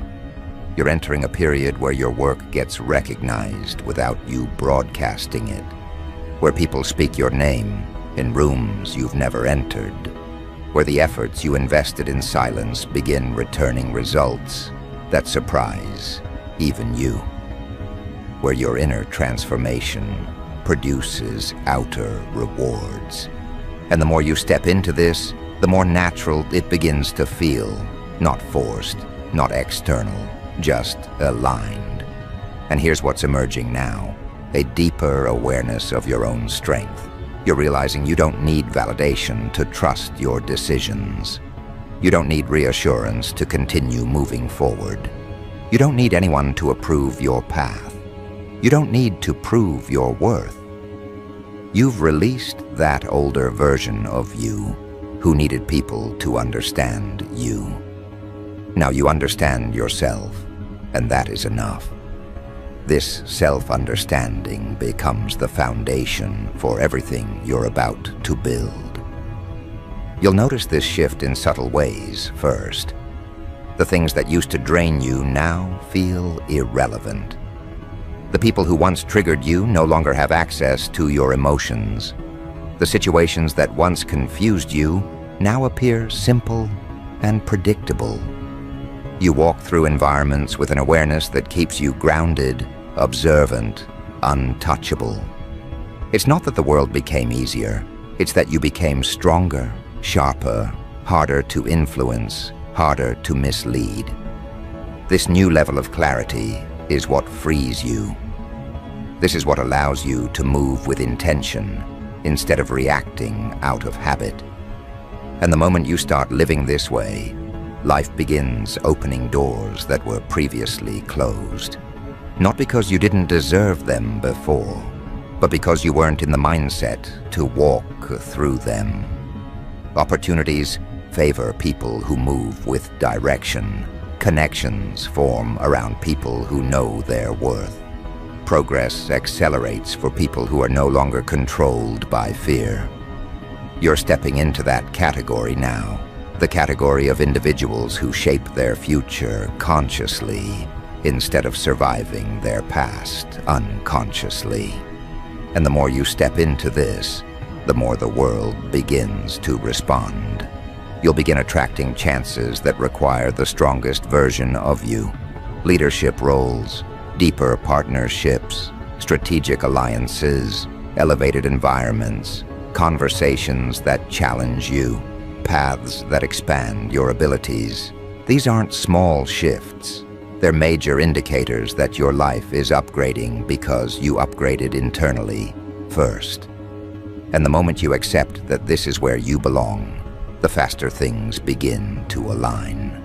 You're entering a period where your work gets recognized without you broadcasting it, where people speak your name in rooms you've never entered, where the efforts you invested in silence begin returning results that surprise even you, where your inner transformation produces outer rewards. And the more you step into this, the more natural it begins to feel, not forced, not external, just aligned. And here's what's emerging now, a deeper awareness of your own strength. You're realizing you don't need validation to trust your decisions. You don't need reassurance to continue moving forward. You don't need anyone to approve your path. You don't need to prove your worth. You've released that older version of you who needed people to understand you. Now you understand yourself, and that is enough. This self-understanding becomes the foundation for everything you're about to build. You'll notice this shift in subtle ways first. The things that used to drain you now feel irrelevant. The people who once triggered you no longer have access to your emotions. The situations that once confused you now appear simple and predictable. You walk through environments with an awareness that keeps you grounded, observant, untouchable. It's not that the world became easier, it's that you became stronger, sharper, harder to influence, harder to mislead. This new level of clarity is what frees you. This is what allows you to move with intention instead of reacting out of habit. And the moment you start living this way, life begins opening doors that were previously closed. Not because you didn't deserve them before, but because you weren't in the mindset to walk through them. Opportunities favor people who move with direction. Connections form around people who know their worth. Progress accelerates for people who are no longer controlled by fear. You're stepping into that category now, the category of individuals who shape their future consciously instead of surviving their past unconsciously. And the more you step into this, the more the world begins to respond. You'll begin attracting chances that require the strongest version of you. Leadership roles, deeper partnerships, strategic alliances, elevated environments, conversations that challenge you, paths that expand your abilities. These aren't small shifts. They're major indicators that your life is upgrading because you upgraded internally first. And the moment you accept that this is where you belong, the faster things begin to align.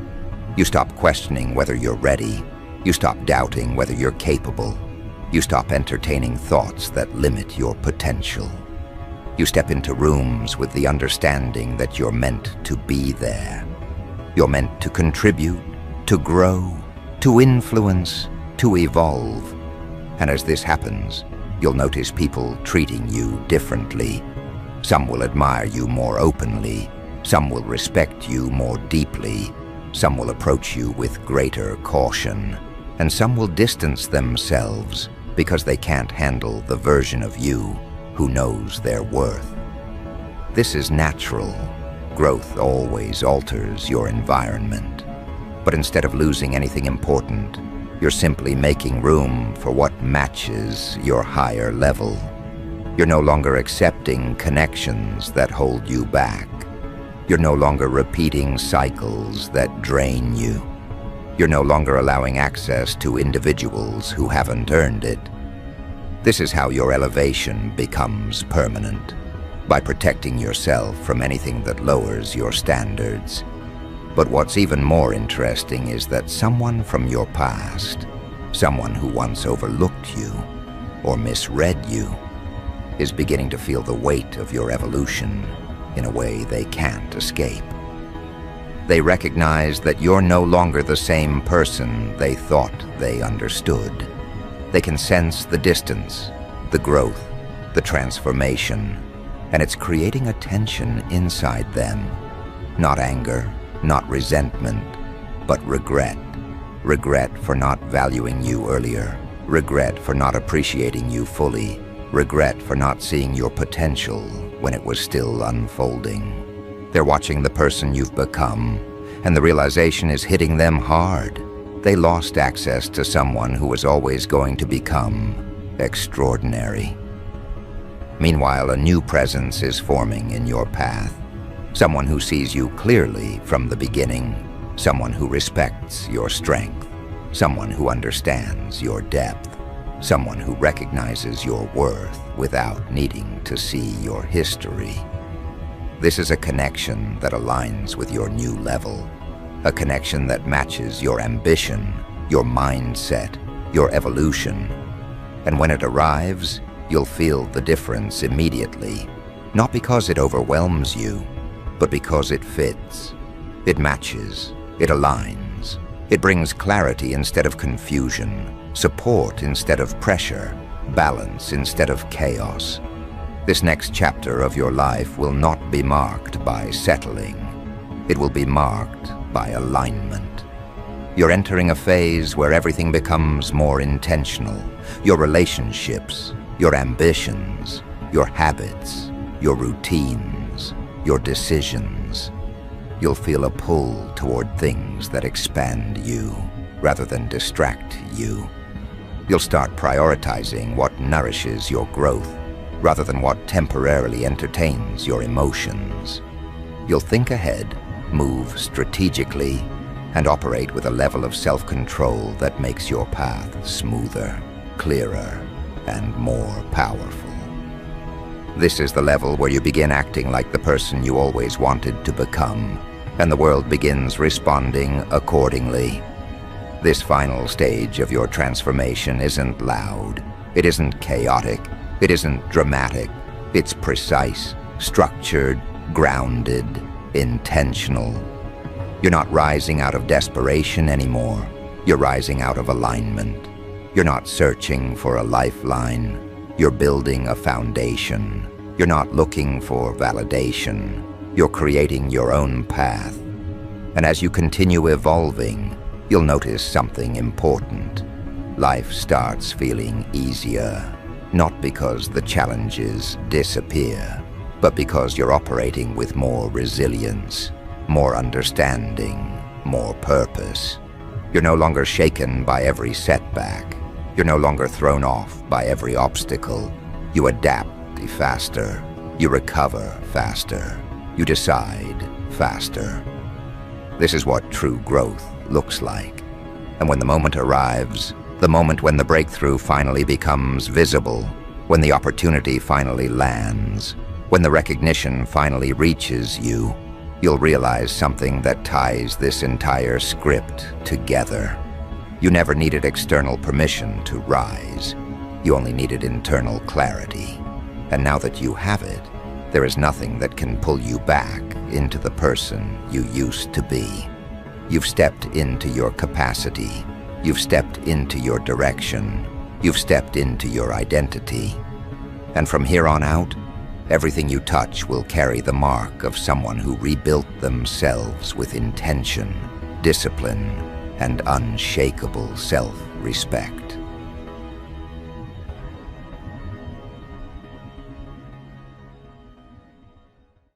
You stop questioning whether you're ready. You stop doubting whether you're capable. You stop entertaining thoughts that limit your potential. You step into rooms with the understanding that you're meant to be there. You're meant to contribute, to grow, to influence, to evolve. And as this happens, you'll notice people treating you differently. Some will admire you more openly. Some will respect you more deeply. Some will approach you with greater caution. And some will distance themselves because they can't handle the version of you who knows their worth. This is natural. Growth always alters your environment. But instead of losing anything important, you're simply making room for what matches your higher level. You're no longer accepting connections that hold you back. You're no longer repeating cycles that drain you. You're no longer allowing access to individuals who haven't earned it. This is how your elevation becomes permanent, by protecting yourself from anything that lowers your standards. But what's even more interesting is that someone from your past, someone who once overlooked you or misread you, is beginning to feel the weight of your evolution in a way they can't escape. They recognize that you're no longer the same person they thought they understood. They can sense the distance, the growth, the transformation, and it's creating a tension inside them. Not anger, not resentment, but regret. Regret for not valuing you earlier. Regret for not appreciating you fully. Regret for not seeing your potential when it was still unfolding. They're watching the person you've become, and the realization is hitting them hard. They lost access to someone who was always going to become extraordinary. Meanwhile, a new presence is forming in your path. Someone who sees you clearly from the beginning. Someone who respects your strength. Someone who understands your depth. Someone who recognizes your worth without needing to see your history. This is a connection that aligns with your new level. A connection that matches your ambition, your mindset, your evolution. And when it arrives, you'll feel the difference immediately. Not because it overwhelms you, but because it fits. It matches. It aligns. It brings clarity instead of confusion, support instead of pressure, balance instead of chaos. This next chapter of your life will not be marked by settling. It will be marked by alignment. You're entering a phase where everything becomes more intentional. Your relationships, your ambitions, your habits, your routines, your decisions. You'll feel a pull toward things that expand you rather than distract you. You'll start prioritizing what nourishes your growth rather than what temporarily entertains your emotions. You'll think ahead, move strategically, and operate with a level of self-control that makes your path smoother, clearer, and more powerful. This is the level where you begin acting like the person you always wanted to become, and the world begins responding accordingly. This final stage of your transformation isn't loud, it isn't chaotic, it isn't dramatic. It's precise, structured, grounded, intentional. You're not rising out of desperation anymore. You're rising out of alignment. You're not searching for a lifeline. You're building a foundation. You're not looking for validation. You're creating your own path. And as you continue evolving, you'll notice something important. Life starts feeling easier, not because the challenges disappear, but because you're operating with more resilience, more understanding, more purpose. You're no longer shaken by every setback. You're no longer thrown off by every obstacle. You adapt faster. You recover faster. You decide faster. This is what true growth looks like. And when the moment arrives, the moment when the breakthrough finally becomes visible, when the opportunity finally lands, when the recognition finally reaches you, you'll realize something that ties this entire script together. You never needed external permission to rise. You only needed internal clarity. And now that you have it, there is nothing that can pull you back into the person you used to be. You've stepped into your capacity. You've stepped into your direction. You've stepped into your identity. And from here on out, everything you touch will carry the mark of someone who rebuilt themselves with intention, discipline, and unshakable self-respect.